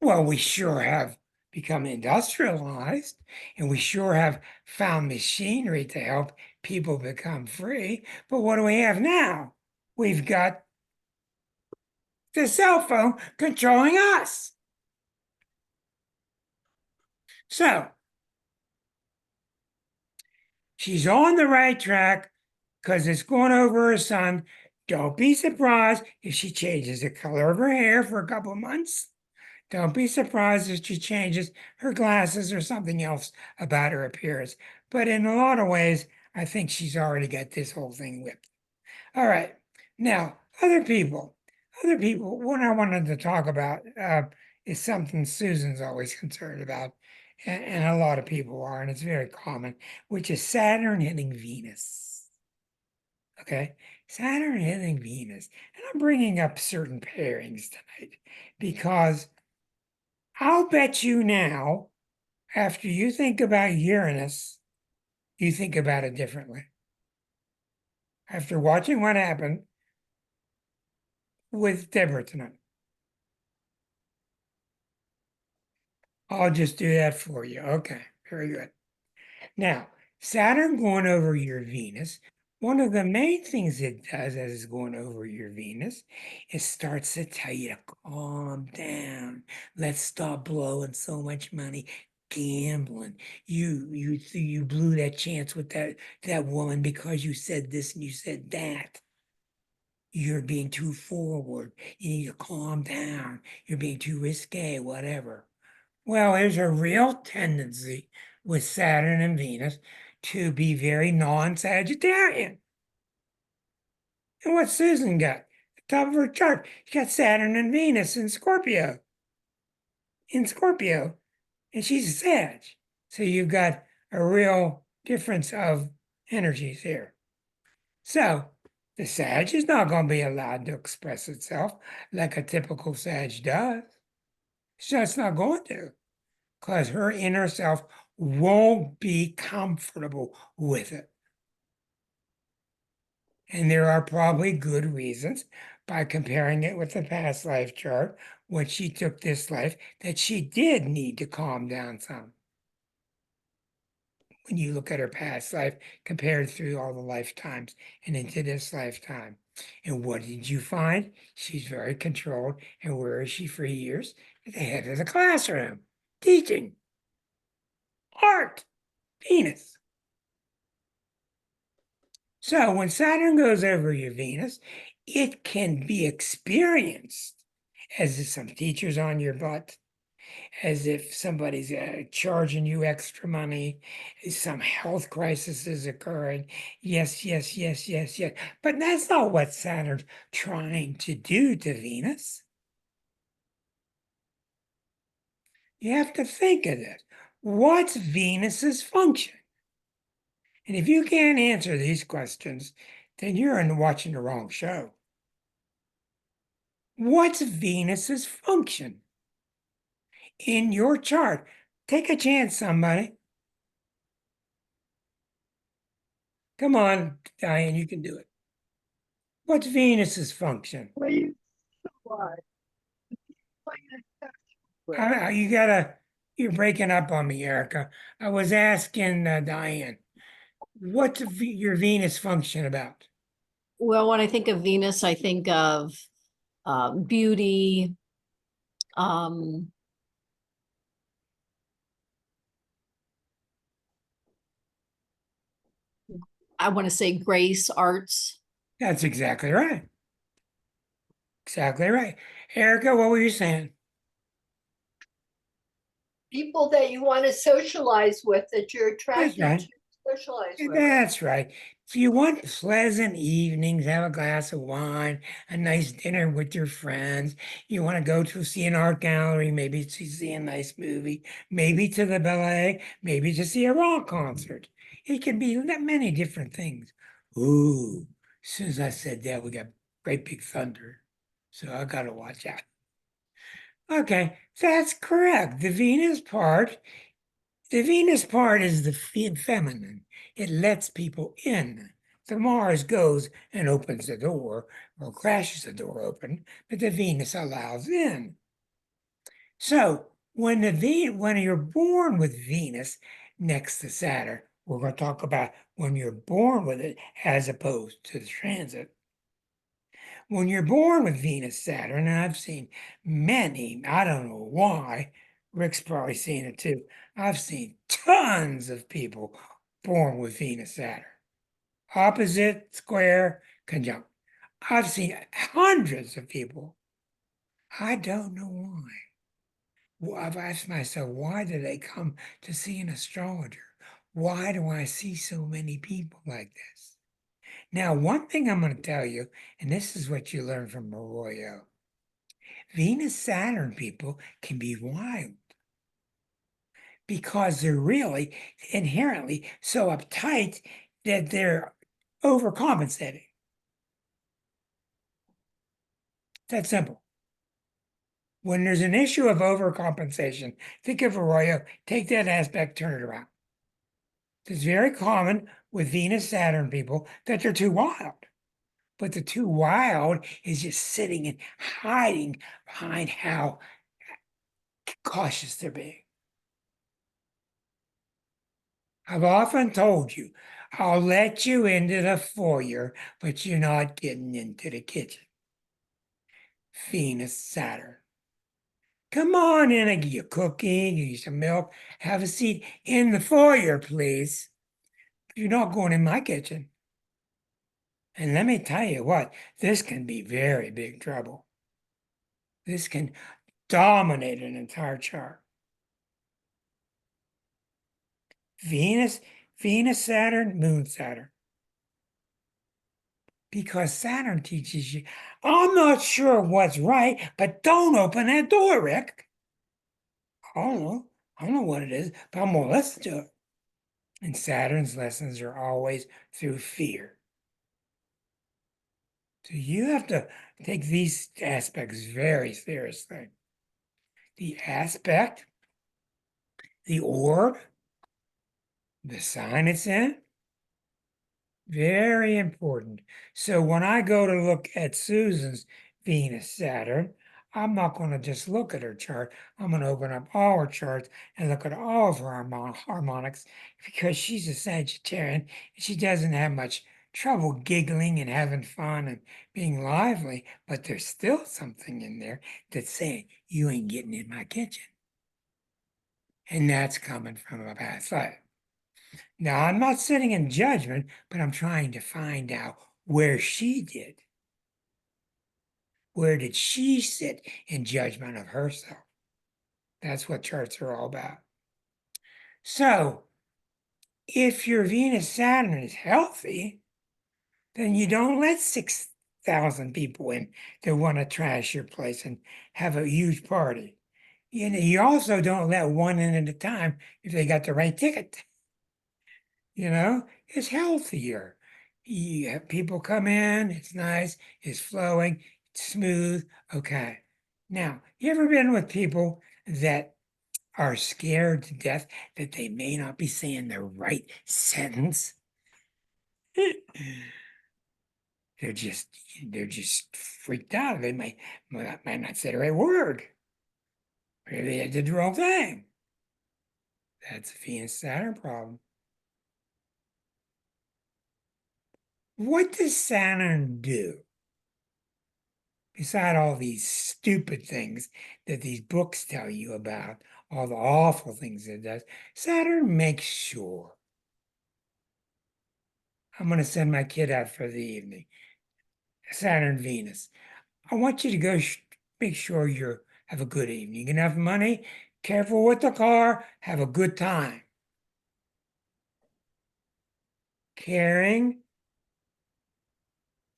Well, we sure have become industrialized, and we sure have found machinery to help people become free. But what do we have now? We've got the cell phone controlling us. So she's on the right track because it's going over her son. Don't be surprised if she changes the color of her hair for a couple of months. Don't be surprised if she changes her glasses or something else about her appearance. But in a lot of ways, I think she's already got this whole thing whipped. All right. Now, other people, what I wanted to talk about is something Susan's always concerned about, and a lot of people are, and it's very common, which is Saturn hitting Venus. Okay. Saturn hitting Venus. And I'm bringing up certain pairings tonight because I'll bet you now, after you think about Uranus, you think about it differently. After watching what happened with Deborah tonight, I'll just do that for you. Okay, very good. Now, Saturn going over your Venus, one of the main things it does as it's going over your Venus, it starts to tell you to calm down. Let's stop blowing so much money gambling. You blew that chance with that woman because you said this and you said that. You're being too forward. You need to calm down. You're being too risque, whatever. Well, there's a real tendency with Saturn and Venus to be very non-Sagittarian. And what Susan got? The top of her chart, she got Saturn and Venus in Scorpio. In Scorpio. And she's a Sag. So you've got a real difference of energies here. So the Sag is not going to be allowed to express itself like a typical Sag does. It's just not going to, because her inner self won't be comfortable with it. And there are probably good reasons, by comparing it with the past life chart, when she took this life, that she did need to calm down some. When you look at her past life compared through all the lifetimes and into this lifetime. And what did you find? She's very controlled. And where is she for years? At the head of the classroom, teaching art, Venus. So when Saturn goes over your Venus, it can be experienced as if some teacher's on your butt, as if somebody's charging you extra money, some health crisis is occurring. Yes, yes, yes, yes, yes. But that's not what Saturn's trying to do to Venus. You have to think of this. What's Venus's function? And if you can't answer these questions, then you're watching the wrong show. What's Venus's function in your chart? Take a chance, somebody. Come on, Diane, you can do it. What's Venus's function? Please, why? You're breaking up on me, Erica. I was asking Diane, what's your Venus function about? Well, when I think of Venus, I think of beauty, um, I want to say grace, arts. That's exactly right. Exactly right. Erica, what were you saying? People that you want to socialize with, that you're attracted right. to socialize with. That's right. If you want pleasant evenings, have a glass of wine, a nice dinner with your friends, you want to go to see an art gallery, maybe to see a nice movie, maybe to the ballet, maybe to see a rock concert. It can be many different things. Ooh, as soon as I said that, we got great big thunder. So I got to watch out. Okay, that's correct. The Venus part is the feminine. It lets people in. The Mars goes and opens the door or crashes the door open, but the Venus allows in. So when you're born with Venus next to Saturn, we're going to talk about when you're born with it as opposed to the transit. When you're born with Venus Saturn, and I've seen many, I don't know why, Rick's probably seen it too. I've seen tons of people born with Venus Saturn. Opposite, square, conjunct. I've seen hundreds of people. I don't know why. Well, I've asked myself, why do they come to see an astrologer? Why do I see so many people like this? Now, one thing I'm going to tell you, and this is what you learn from Arroyo. Venus Saturn people can be wild because they're really inherently so uptight that they're overcompensating. That's simple. When there's an issue of overcompensation, think of Arroyo, take that aspect, turn it around. It's very common with Venus Saturn people that they're too wild. But the too wild is just sitting and hiding behind how cautious they're being. I've often told you, I'll let you into the foyer, but you're not getting into the kitchen. Venus, Saturn. Come on in, I give you a cookie, give you some milk, have a seat in the foyer, please. You're not going in my kitchen. And let me tell you what, this can be very big trouble. This can dominate an entire chart. Venus, Saturn, Moon, Saturn. Because Saturn teaches you, I'm not sure what's right, but don't open that door, Rick. I don't know. I don't know what it is, but I'm gonna listen to it. And Saturn's lessons are always through fear. So you have to take these aspects very seriously. The aspect, the orb, the sign it's in, very important. So when I go to look at Susan's Venus Saturn, I'm not going to just look at her chart. I'm going to open up all her charts and look at all of her harmonics because she's a Sagittarian and she doesn't have much trouble giggling and having fun and being lively, but there's still something in there that's saying, you ain't getting in my kitchen. And that's coming from a past life. Now, I'm not sitting in judgment, but I'm trying to find out where she did. Where did she sit in judgment of herself? That's what charts are all about. So, if your Venus Saturn is healthy, then you don't let 6,000 people in that want to trash your place and have a huge party. You also don't let one in at a time if they got the right ticket. It's healthier. You have people come in, it's nice, it's flowing, it's smooth. Okay. Now, you ever been with people that are scared to death that they may not be saying the right sentence? They're just they're just freaked out. They might not say the right word. Maybe they did the wrong thing. That's a Venus Saturn problem. What does Saturn do? Beside all these stupid things that these books tell you about, all the awful things it does, Saturn makes sure. I'm going to send my kid out for the evening. Saturn, Venus. I want you to go make sure you have a good evening. Enough money, careful with the car, have a good time. Caring,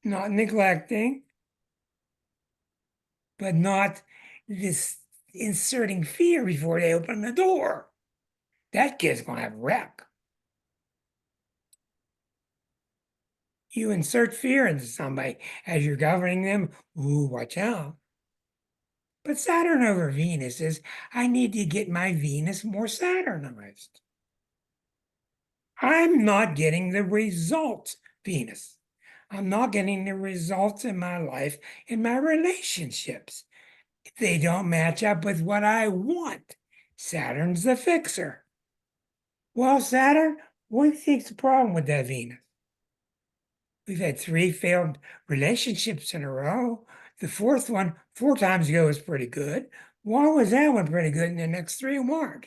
not neglecting, but not this inserting fear before they open the door. That kid's going to have a wreck. You insert fear into somebody as you're governing them. Ooh, watch out. But Saturn over Venus is, I need to get my Venus more Saturnized. I'm not getting the results, Venus. I'm not getting the results in my life, in my relationships. They don't match up with what I want. Saturn's the fixer. Well, Saturn, what do you think's the problem with that Venus? We've had 3 failed relationships in a row. The fourth one, 4 times ago, was pretty good. Why was that one pretty good and the next 3 weren't?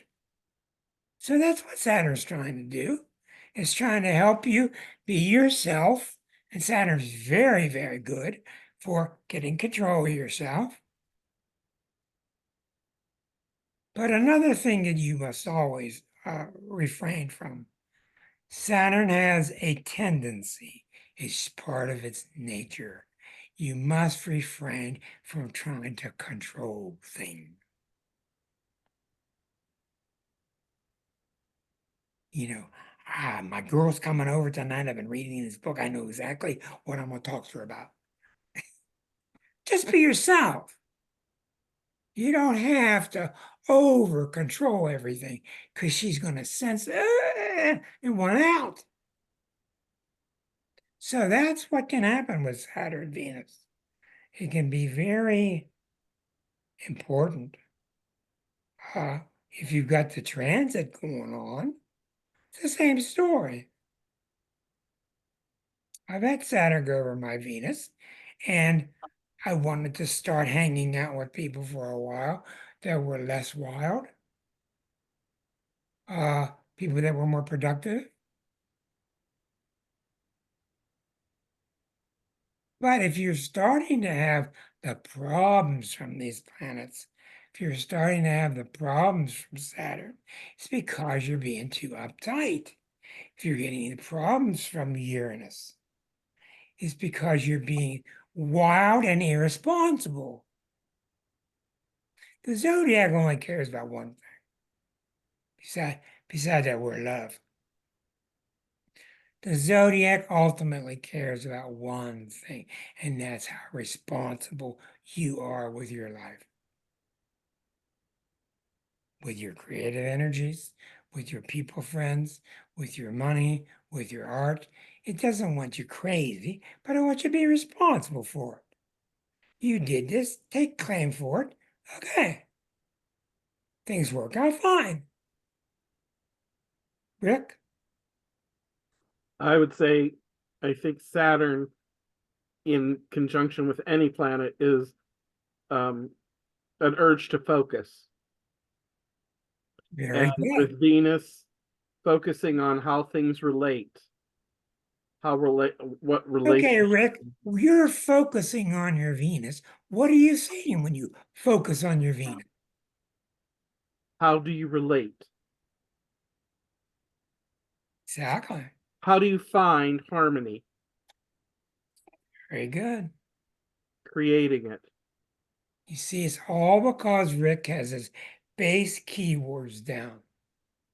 So that's what Saturn's trying to do. It's trying to help you be yourself. And Saturn's very, very good for getting control of yourself. But another thing that you must always refrain from, Saturn has a tendency, it's part of its nature. You must refrain from trying to control things. My girl's coming over tonight. I've been reading this book. I know exactly what I'm going to talk to her about. Just be yourself. You don't have to over control everything because she's going to sense and want out. So that's what can happen with Saturn Venus. It can be very important. If you've got the transit going on, it's the same story. I've had Saturn go over my Venus, and I wanted to start hanging out with people for a while that were less wild, people that were more productive. But if you're starting to have the problems from these planets, if you're starting to have the problems from Saturn, it's because you're being too uptight. If you're getting the problems from Uranus, it's because you're being wild and irresponsible. The zodiac only cares about one thing, besides that word love. The zodiac ultimately cares about one thing, and that's how responsible you are with your life. With your creative energies, with your people friends, with your money, with your art. It doesn't want you crazy, but it wants you to be responsible for it. You did this, take claim for it. Okay. Things work out fine. Rick? I would say, I think Saturn, in conjunction with any planet, is an urge to focus. Very And good. with Venus, focusing on how things relate, what relates. Okay, Rick, you're focusing on your Venus. What are you saying when you focus on your Venus? How do you relate? Exactly. How do you find harmony? Very good. Creating it. You see, it's all because Rick has his base keywords down.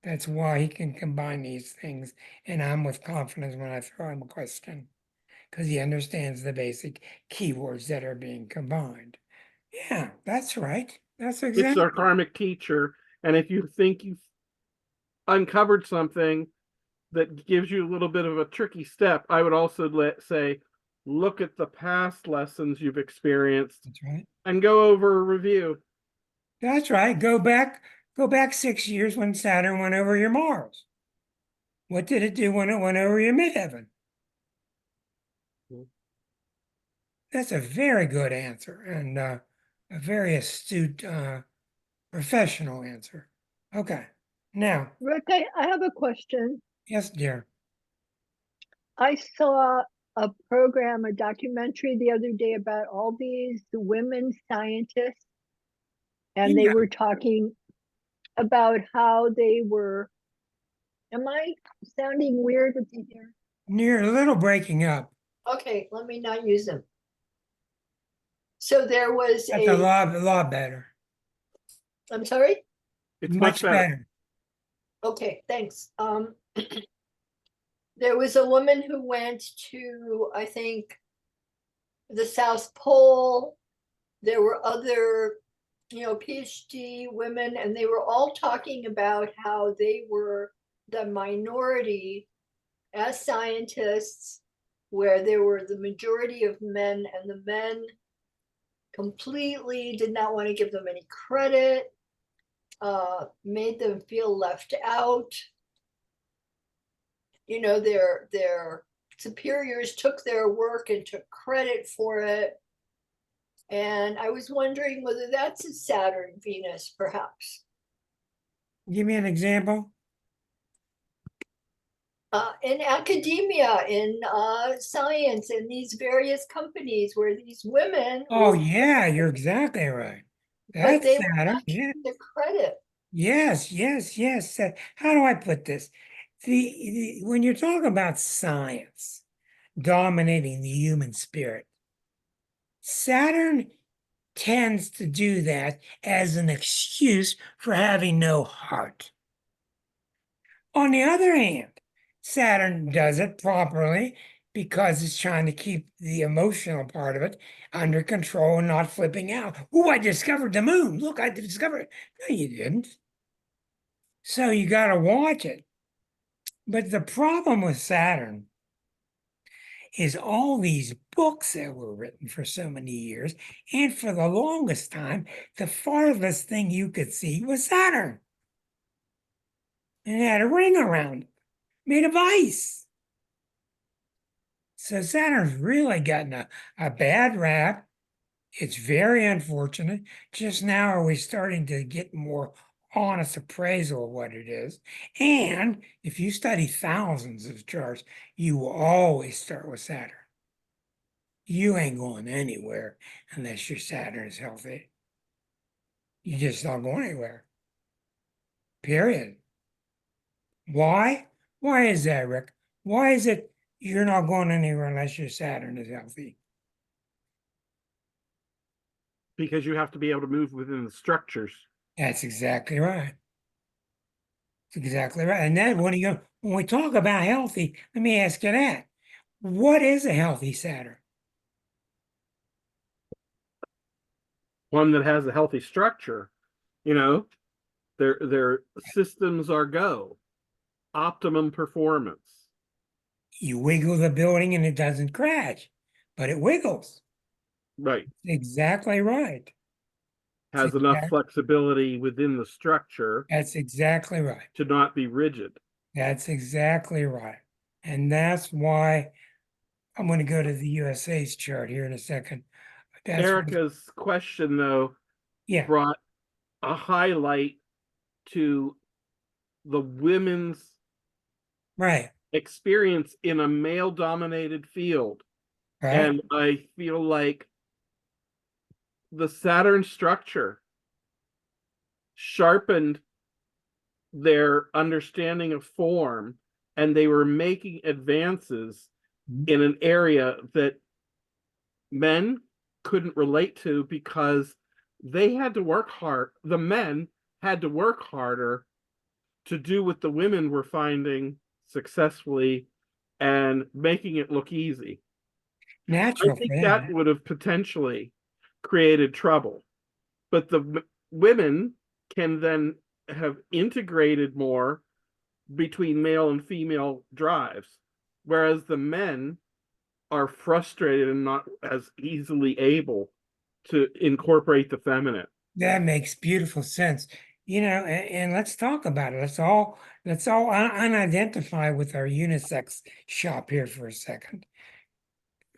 That's why he can combine these things. And I'm with confidence when I throw him a question, because he understands the basic keywords that are being combined. Yeah, that's right. That's It's exactly. our karmic teacher. And if you think you've uncovered something, that gives you a little bit of a tricky step, I would also say, look at the past lessons you've experienced That's right. and go over a review. That's right. Go back 6 years when Saturn went over your Mars. What did it do when it went over your midheaven? That's a very good answer and a very astute professional answer. Okay. Now, Rick, I have a question. yes, dear. I saw a program, a documentary the other day about all these women scientists, and they Yeah. were talking about how they were. Am I sounding weird with you here? Near a little breaking up. Okay, let me not use them. So there was That's a lot better. I'm sorry? It's Much better. Okay, thanks. There was a woman who went to, I think, the South Pole. There were other, PhD women, and they were all talking about how they were the minority as scientists, where there were the majority of men, and the men completely did not want to give them any credit, made them feel left out. Their superiors took their work and took credit for it. And I was wondering whether that's a Saturn Venus, perhaps. Give me an example. In academia, in science, in these various companies where these women, Oh, yeah, you're exactly right. but That's they were Saturn. not Yeah. given the credit. Yes. How do I put this? When you're talking about science dominating the human spirit, Saturn tends to do that as an excuse for having no heart. On the other hand, Saturn does it properly because it's trying to keep the emotional part of it under control and not flipping out. Oh, I discovered the moon. Look, I discovered it. No, you didn't. So you got to watch it. But the problem with Saturn is all these books that were written for so many years, and for the longest time, the farthest thing you could see was Saturn. And it had a ring around it, made of ice. So Saturn's really gotten a bad rap. It's very unfortunate. Just now are we starting to get more honest appraisal of what it is. And if you study thousands of charts, you will always start with Saturn. You ain't going anywhere unless your Saturn is healthy. You just not going anywhere. Period. Why? Why is that, Rick? Why is it you're not going anywhere unless your Saturn is healthy? Because you have to be able to move within the structures. That's exactly right. That's exactly right. And then when we talk about healthy, let me ask you that. What is a healthy Saturn? One that has a healthy structure, their systems are go, optimum performance. You wiggle the building and it doesn't crash, but it wiggles. Right. Exactly right. Has enough flexibility within the structure. That's exactly right. To not be rigid. That's exactly right. And that's why I'm going to go to the USA's chart here in a second. Erica's question, though, brought a highlight to the women's experience in a male-dominated field. Right. And I feel like the Saturn structure sharpened their understanding of form, and they were making advances in an area that men couldn't relate to because they had to work hard. The men had to work harder to do what the women were finding successfully and making it look easy. Natural. I think that would have potentially created trouble. But the women can then have integrated more between male and female drives, whereas the men are frustrated and not as easily able to incorporate the feminine. That makes beautiful sense. And let's talk about it. Let's all unidentify with our unisex shop here for a second.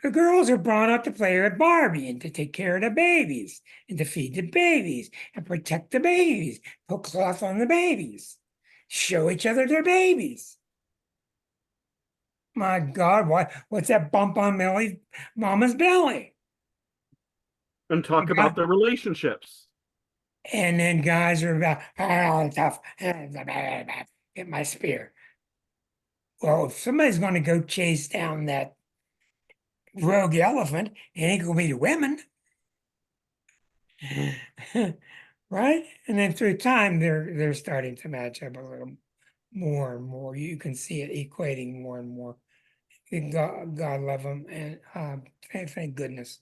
The girls are brought up to play with Barbie and to take care of the babies and to feed the babies and protect the babies, put cloth on the babies, show each other their babies. My God, what's that bump on mama's belly? And talk about their relationships. And then guys are about, tough, get my spear. Well, if somebody's going to go chase down that rogue elephant, it ain't going to be the women. Right? And then through time, they're starting to match up a little more and more. You can see it equating more and more. God love them, and thank goodness.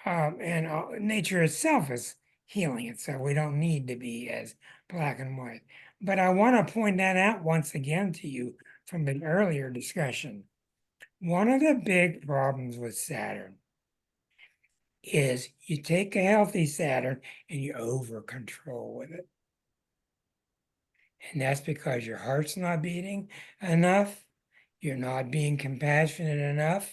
And nature itself is healing itself. We don't need to be as black and white. But I want to point that out once again to you from an earlier discussion. One of the big problems with Saturn is you take a healthy Saturn and you over control with it. And that's because your heart's not beating enough. You're not being compassionate enough.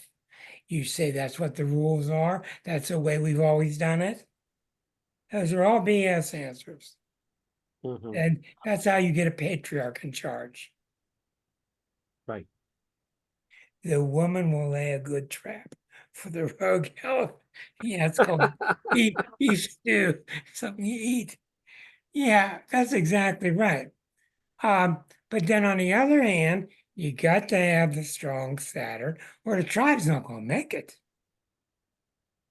You say that's what the rules are. That's the way we've always done it. Those are all BS answers. Mhm. And that's how you get a patriarch in charge. Right. The woman will lay a good trap for the rogue elephant. Yeah, it's called beef stew, something you eat. Yeah, that's exactly right. But then on the other hand, you got to have the strong Saturn, or the tribe's not going to make it.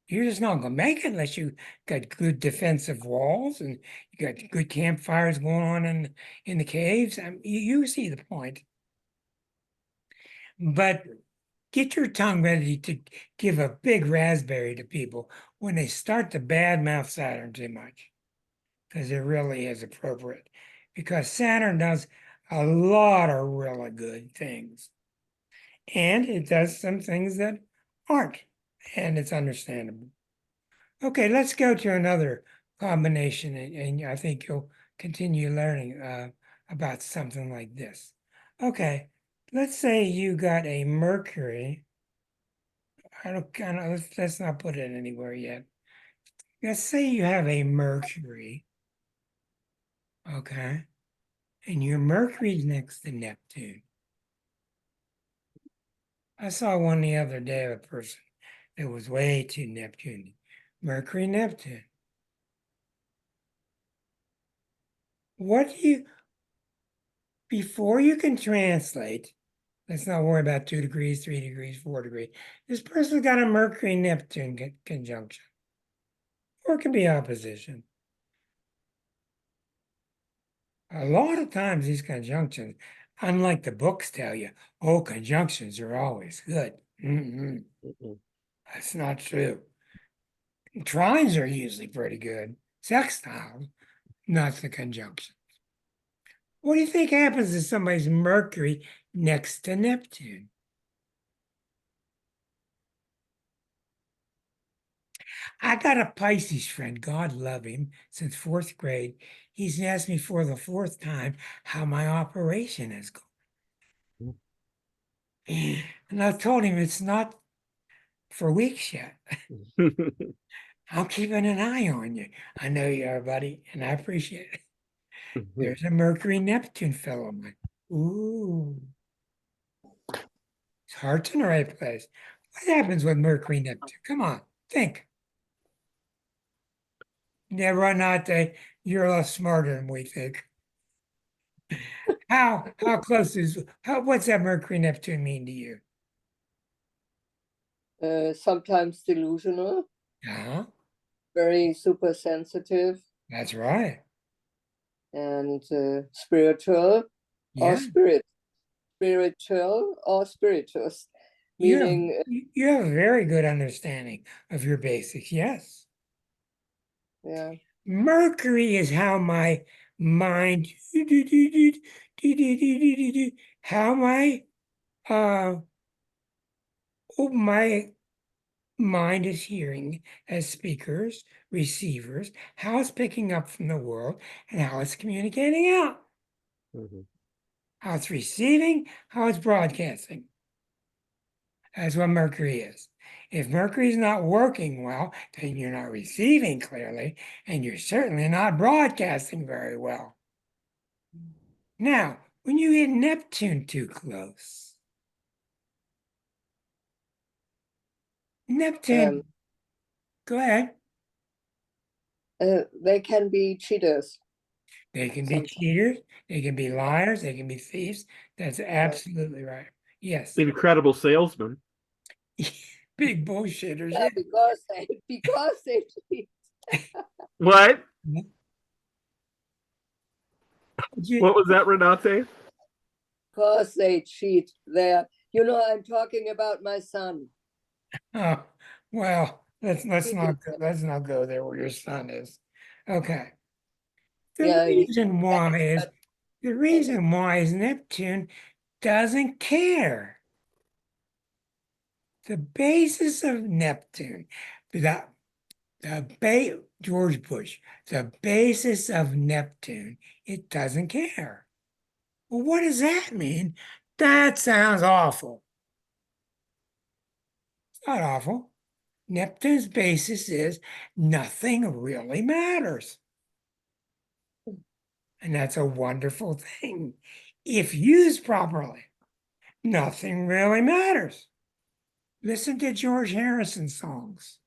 You're just not going to make it unless you got good defensive walls and you got good campfires going on in the caves. You see the point. But get your tongue ready to give a big raspberry to people when they start to badmouth Saturn too much, because it really is appropriate. Because Saturn does a lot of really good things, and it does some things that aren't, and it's understandable. Okay, let's go to another combination, and I think you'll continue learning about something like this. Okay, let's say you got a Mercury. I don't kind of let's not put it anywhere yet. Let's say you have a Mercury, okay, and your Mercury's next to Neptune. I saw one the other day of a person that was way too Neptune. Mercury, Neptune. What do you, before you can translate, let's not worry about 2 degrees, 3 degrees, 4 degrees. This person's got a Mercury Neptune conjunction, or it can be opposition. A lot of times, these conjunctions, unlike the books tell you, oh, conjunctions are always good. Mhm. That's not true. Trines are usually pretty good. Sextiles, not the conjunction. What do you think happens to somebody's Mercury next to Neptune? I got a Pisces friend, God love him, since 4th grade. He's asked me for the 4th time how my operation is going. And I've told him it's not for weeks yet. I'm keeping an eye on you. I know you are, buddy, and I appreciate it. There's a Mercury Neptune fellow. Ooh. His heart's in the right place. What happens with Mercury Neptune? Come on, think. Never not you're a lot smarter than we think. How close is what's that Mercury Neptune mean to you? Sometimes delusional, Yeah, very super sensitive, that's right. and spiritual Yeah, spiritual or spiritus, you have meaning you have a very good understanding of your basics. Yes. yeah. Mercury is how my mind, how my my mind is hearing as speakers, receivers, how it's picking up from the world, and how it's communicating out, how it's receiving, how it's broadcasting. That's what Mercury is. If Mercury is not working well, then you're not receiving clearly, and you're certainly not broadcasting very well. Now, when you get Neptune too close, Neptune, go ahead. They can be cheaters. They can be Sometimes. cheaters, they can be liars, they can be thieves. That's absolutely right. Yes. Incredible salesman. Big bullshitters. Yeah, because they cheat. What? Yeah. What was that, Renate? Because they cheat. They're, I'm talking about my son. Oh, well, let's not Cheating. go there where your son is. Okay. Yeah, The reason why is Neptune doesn't care. The basis of Neptune, George Bush, the basis of Neptune, it doesn't care. Well, what does that mean? That sounds awful. It's not awful. Neptune's basis is nothing really matters. And that's a wonderful thing. If used properly, nothing really matters. Listen to George Harrison songs.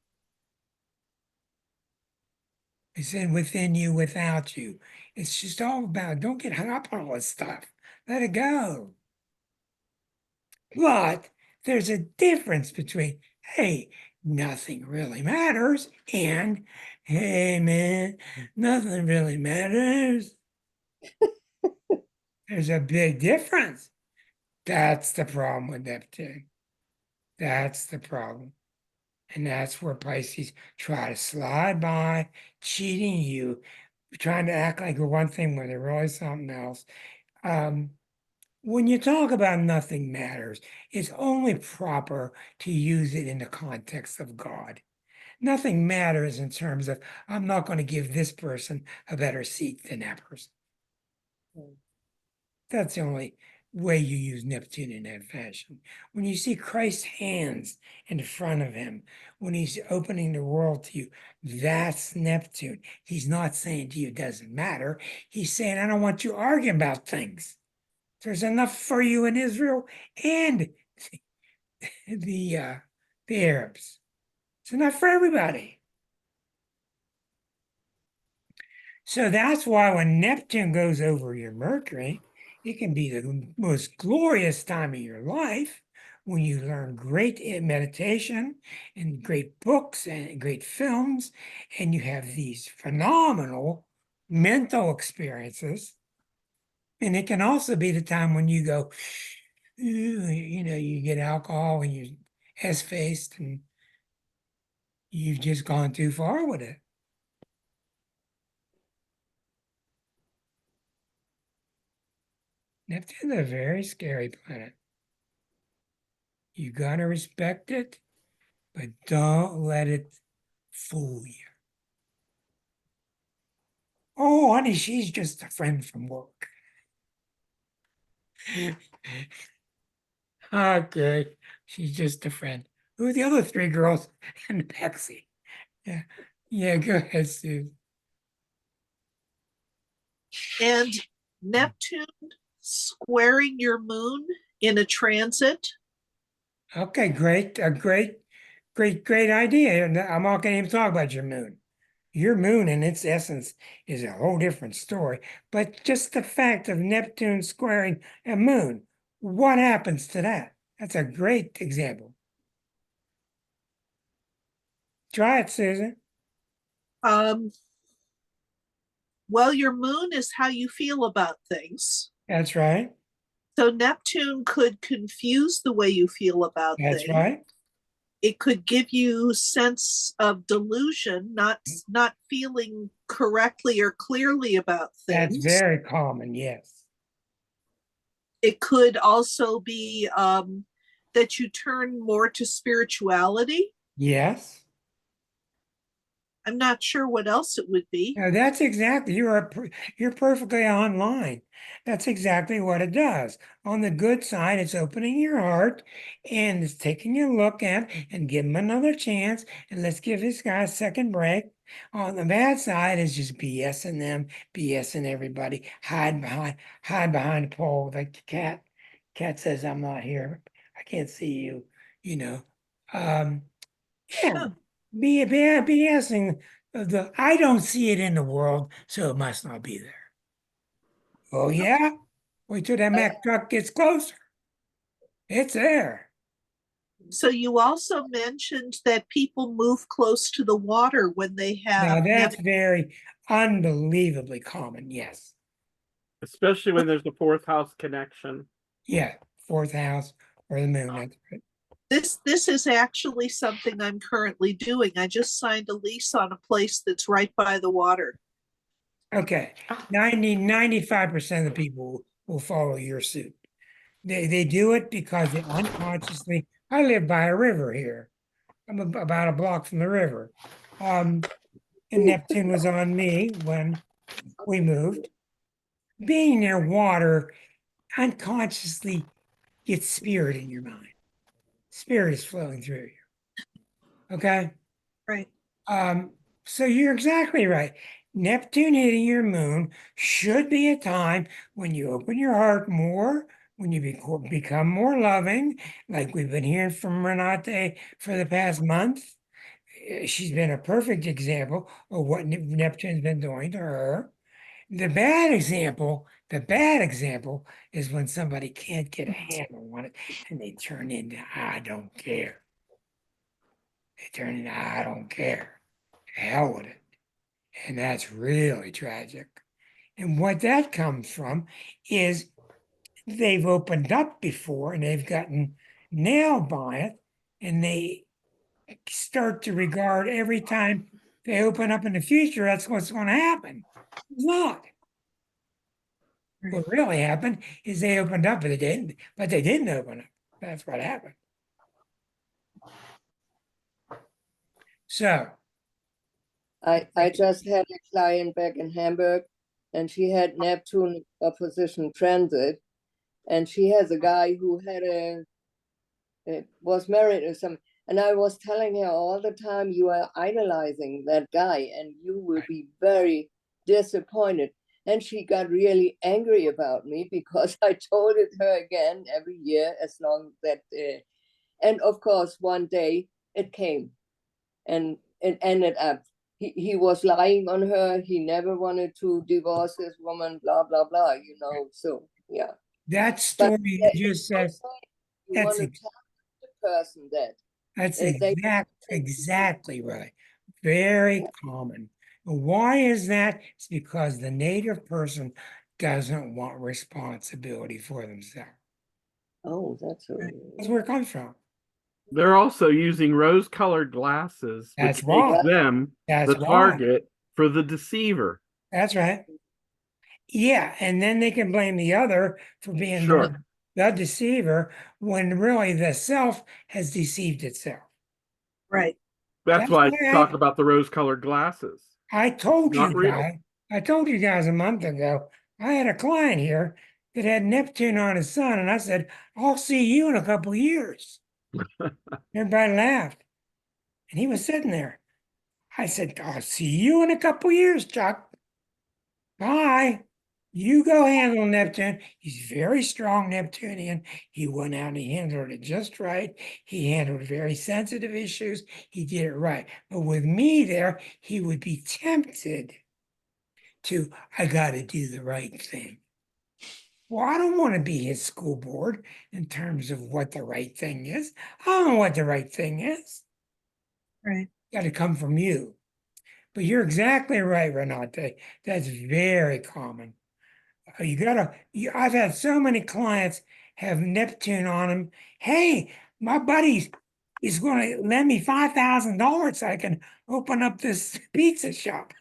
He said, within you, without you. It's just all about, don't get hung up on all this stuff. Let it go. But there's a difference between, hey, nothing really matters, and, hey, man, nothing really matters. There's a big difference. That's the problem with Neptune. That's the problem. And that's where Pisces try to slide by, cheating you, trying to act like you're one thing when they're really something else. When you talk about nothing matters, it's only proper to use it in the context of God. Nothing matters in terms of, I'm not going to give this person a better seat than that person. That's the only way you use Neptune in that fashion. When you see Christ's hands in front of him, when he's opening the world to you, that's Neptune. He's not saying to you, it doesn't matter. He's saying, I don't want you arguing about things. There's enough for you in Israel and the Arabs. It's enough for everybody. So that's why when Neptune goes over your Mercury, it can be the most glorious time of your life when you learn great meditation and great books and great films, and you have these phenomenal mental experiences. And it can also be the time when you go, you get alcohol and you're S-faced and you've just gone too far with it. Neptune's a very scary planet. You gotta respect it, but don't let it fool you. Oh, honey, she's just a friend from work. Okay, she's just a friend. Who are the other three girls in the backseat? Yeah, yeah, go ahead, Sue. And Neptune squaring your moon in a transit. Okay, great, great idea. And I'm not going to even talk about your moon. Your moon, in its essence, is a whole different story. But just the fact of Neptune squaring a moon, what happens to that? That's a great example. Try it, Susan. Well, your moon is how you feel about things. That's right. So Neptune could confuse the way you feel about That's things. right. It could give you sense of delusion, not feeling correctly or clearly about That's things. very common, yes. It could also be that you turn more to spirituality. Yes. I'm not sure what else it would be. Now that's exactly you're perfectly online. That's exactly what it does. On the good side, it's opening your heart and it's taking a look at and give him another chance. And let's give this guy a second break. On the bad side is just BSing them, BSing everybody, hide behind a pole like the cat. Cat says, I'm not here. I can't see you, you know. Um, yeah, Huh. BSing I don't see it in the world, so it must not be there. Oh yeah? Wait till that Mack truck gets closer. It's there. So you also mentioned that people move close to the water when they Now have that's very unbelievably common. Yes. Especially when there's a fourth house connection. Yeah. Fourth house or the moon. That's right. This is actually something I'm currently doing. I just signed a lease on a place that's right by the water. Okay. Oh. 95% of the people will follow your suit. They do it because they unconsciously, I live by a river here. I'm about a block from the river. And Neptune was on me when we moved. Being near water unconsciously gets spirit in your mind. Spirit is flowing through you. Okay. Right. So you're exactly right. Neptune hitting your moon should be a time when you open your heart more, when you become more loving, like we've been hearing from Renate for the past month. She's been a perfect example of what Neptune's been doing to her. The bad example is when somebody can't get a handle on it and they turn into I don't care. They turn into I don't care. Hell with it. And that's really tragic. And what that comes from is they've opened up before and they've gotten nailed by it, and they start to regard every time they open up in the future, that's what's going to happen. It's not. What really happened is they opened up, but they didn't open up. That's what happened. So I just had a client back in Hamburg, and she had Neptune opposition transit, and she has a guy who had was married or something. And I was telling her all the time, you are idolizing that guy, and you will be very disappointed. And she got really angry about me because I told it her again every year, as long that. And of course, one day it came, and it ended up. He was lying on her. He never wanted to divorce this woman. Blah blah blah. So yeah. that But story you just said, you that's want to tell the person that that's they exactly right. Very common. And why is that? It's because the native person doesn't want responsibility for themselves. Oh, that's That's where it comes from. They're also using rose-colored glasses, That's which makes why. them That's the why. target for the deceiver. That's right. Yeah, and then they can blame the other for being Sure. the deceiver when really the self has deceived itself. Right. That's That's why I why talk about the rose-colored glasses. I told Not you real. guys, I told you guys a month ago, I had a client here that had Neptune on his sun, and I said, I'll see you in a couple of years. Everybody laughed. And he was sitting there. I said, I'll see you in a couple of years, Chuck. Bye. You go handle Neptune. He's very strong Neptunian. He went out and he handled it just right. He handled very sensitive issues. He did it right. But with me there, he would be tempted to, I got to do the right thing. Well, I don't want to be his school board in terms of what the right thing is. I don't know what the right thing is. Right. Got to come from you. But you're exactly right, Renate. That's very common. I've had so many clients have Neptune on them. Hey, my buddy is going to lend me $5,000 so I can open up this pizza shop.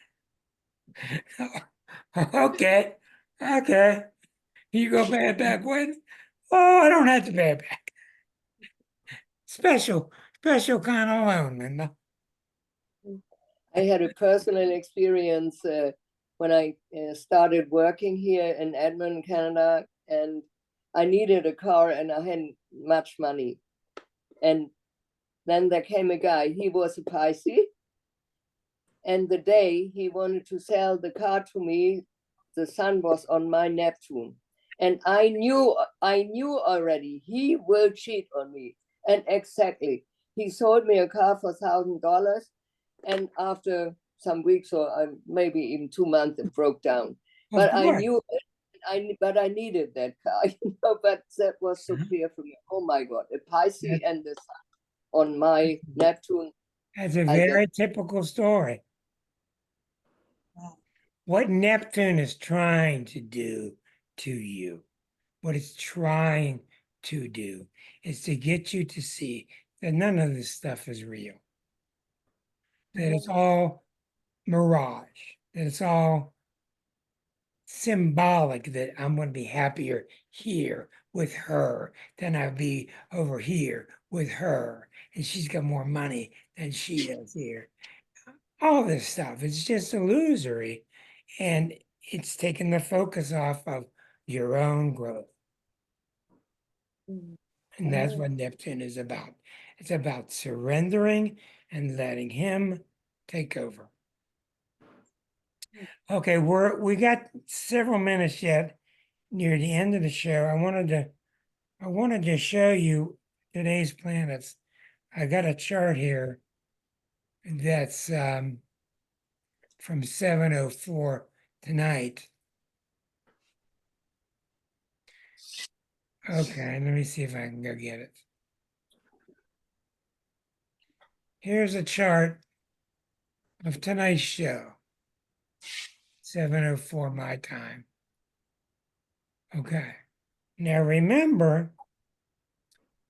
Okay, okay. You go pay it back when? Oh, I don't have to pay it back. Special kind of loan, Linda. I had a personal experience when I started working here in Edmonton, Canada, and I needed a car and I hadn't much money. And then there came a guy, he was a Pisces. And the day he wanted to sell the car to me, the sun was on my Neptune. And I knew already he will cheat on me. And exactly, he sold me a car for $1,000. And after some weeks or maybe even 2 months, it broke down. But I course. knew but I needed that car, but that was so clear for me. Oh my God, a Pisces and the sun on my Neptune. That's a I get- very typical story. What Neptune is trying to do to you, what it's trying to do, is to get you to see that none of this stuff is real, that it's all mirage, that it's all symbolic, that I'm going to be happier here with her than I'll be over here with her, and she's got more money than she does here. All this stuff, it's just illusory, and it's taking the focus off of your own growth. And that's what Neptune is about. It's about surrendering and letting him take over. Okay, we got several minutes yet near the end of the show. I wanted to show you today's planets. I got a chart here that's from 7:04 tonight. Okay, let me see if I can go get it. Here's a chart of tonight's show. 7:04 my time. Okay. Now remember,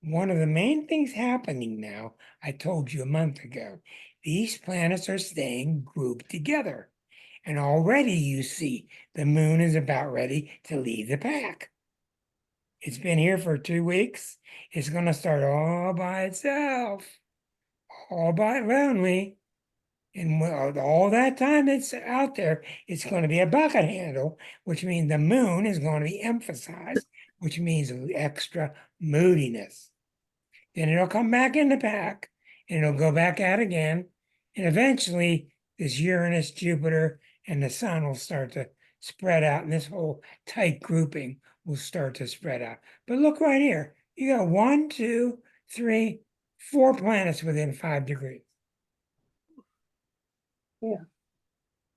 one of the main things happening now, I told you a month ago, these planets are staying grouped together. And already you see the moon is about ready to leave the pack. It's been here for 2 weeks. It's going to start all by itself, all by lonely. And all that time it's out there, it's going to be a bucket handle, which means the moon is going to be emphasized, which means extra moodiness. Then it'll come back in the pack and it'll go back out again. And eventually, this Uranus, Jupiter, and the sun will start to spread out, and this whole tight grouping will start to spread out. But look right here. You got 1, 2, 3, 4 planets within 5 degrees. Yeah.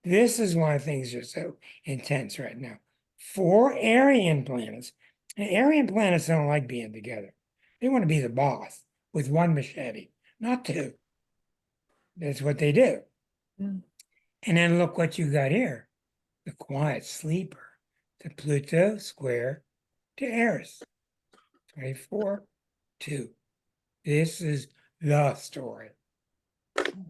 This is why things are so intense right now. 4 Aryan planets. And Aryan planets don't like being together. They want to be the boss with 1 machete, not 2. That's what they do. Mm. And then look what you got here. The quiet sleeper. The Pluto square to Eris. 24-2. This is the story.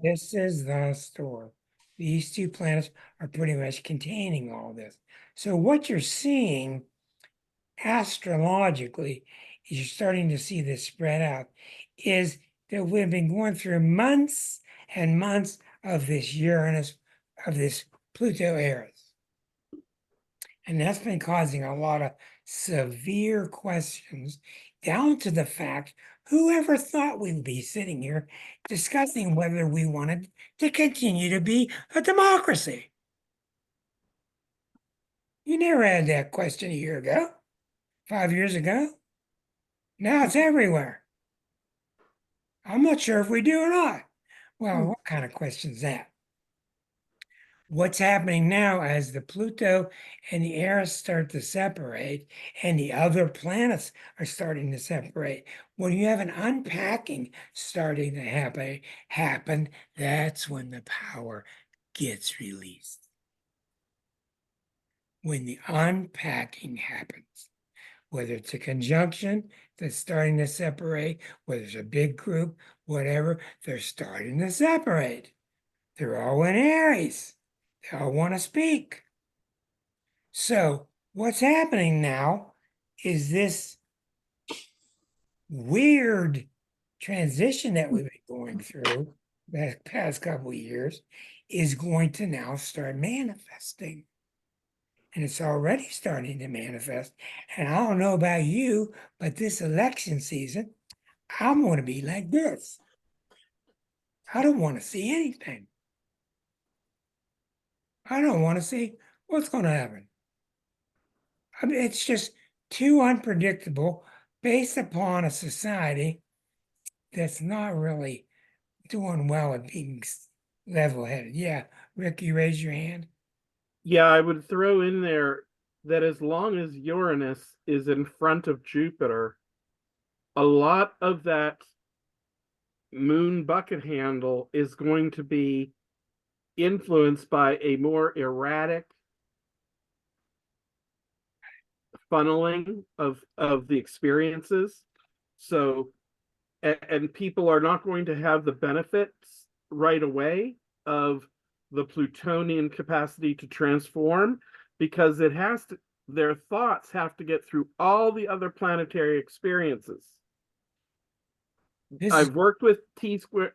This is the story. These 2 planets are pretty much containing all this. So what you're seeing astrologically, is you're starting to see this spread out, is that we've been going through months and months of this Uranus, of this Pluto Eris. And that's been causing a lot of severe questions, down to the fact, whoever thought we'd be sitting here discussing whether we wanted to continue to be a democracy? You never had that question a year ago, 5 years ago. Now it's everywhere. I'm not sure if we do or not. Well, what kind of question is that? What's happening now as the Pluto and the Eris start to separate and the other planets are starting to separate, when you have an unpacking starting to happen, that's when the power gets released. When the unpacking happens, whether it's a conjunction that's starting to separate, whether it's a big group, whatever, they're starting to separate. They're all in Aries. They all want to speak. So what's happening now is this weird transition that we've been going through the past couple of years is going to now start manifesting. And it's already starting to manifest. And I don't know about you, but this election season, I'm going to be like this. I don't want to see anything. I don't want to see what's going to happen. I mean, it's just too unpredictable based upon a society that's not really doing well at being level-headed. Yeah, Rick, you raise your hand. Yeah, I would throw in there that as long as Uranus is in front of Jupiter, a lot of that moon bucket handle is going to be influenced by a more erratic funneling of the experiences. So, and people are not going to have the benefits right away of the Plutonian capacity to transform, because it has to, their thoughts have to get through all the other planetary experiences. I've worked with T-square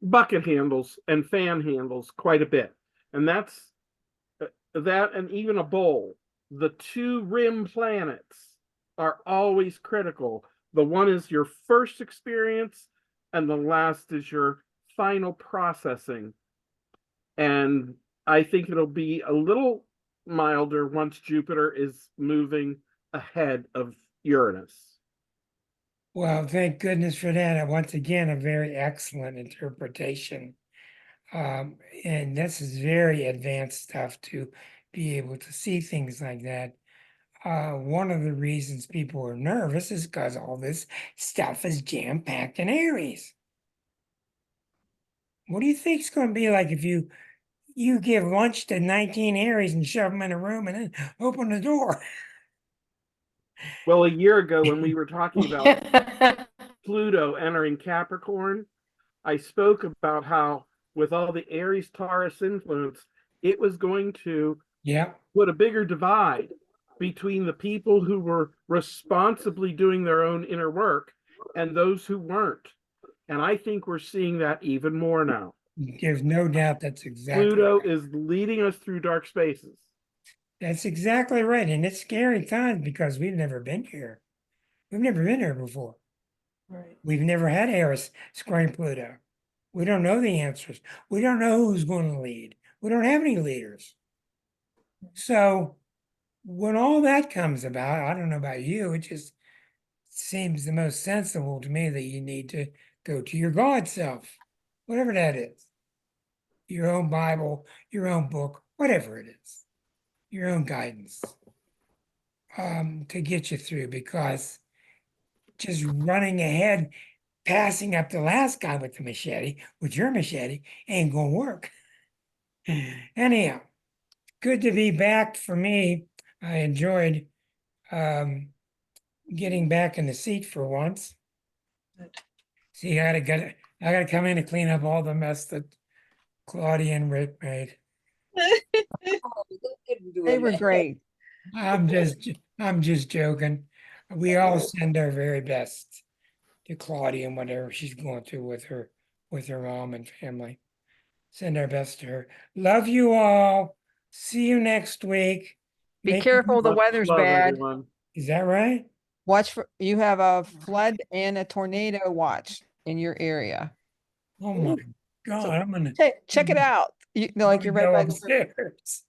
bucket handles and fan handles quite a bit, and that's that, and even a bowl. The two rim planets are always critical. The one is your first experience, and the last is your final processing. And I think it'll be a little milder once Jupiter is moving ahead of Uranus. Well, thank goodness for that. Once again, a very excellent interpretation. And this is very advanced stuff to be able to see things like that. One of the reasons people are nervous is because all this stuff is jam-packed in Aries. What do you think it's going to be like if you give lunch to 19 Aries and shove them in a room and then open the door? Well, a year ago when we were talking about Pluto entering Capricorn, I spoke about how with all the Aries Taurus influence, it was going to put a bigger divide between the people who were responsibly doing their own inner work and those who weren't. And I think we're seeing that even more now. There's no doubt that's exactly Pluto right. is leading us through dark spaces. That's exactly right. And it's scary times because we've never been here. We've never been here before. Right. We've never had Eris squaring Pluto. We don't know the answers. We don't know who's going to lead. We don't have any leaders. So when all that comes about, I don't know about you, it just seems the most sensible to me that you need to go to your God self, whatever that is. Your own Bible, your own book, whatever it is, your own guidance, to get you through, because just running ahead, passing up the last guy with the machete, with your machete, ain't gonna work. Anyhow, good to be back for me. I enjoyed getting back in the seat for once. See, I gotta come in and clean up all the mess that Claudia and Rick made. They were great. I'm just joking. We all send our very best to Claudia and whatever she's going through with her mom and family. Send our best to her. Love you all. See you next week. Be careful, the Much weather's love, bad. everyone. Is that right? Watch for, you have a flood and a tornado watch in your area. Oh my God, I'm gonna Check it out. You know, like you're right go by the upstairs.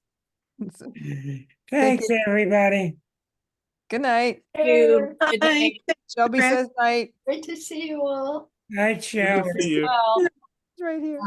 Take Thanks, care. everybody. Good night. You. Good Bye. night. Shelby says night. Great to see you all. Night, Good Shell. to see you. Well. It's right here.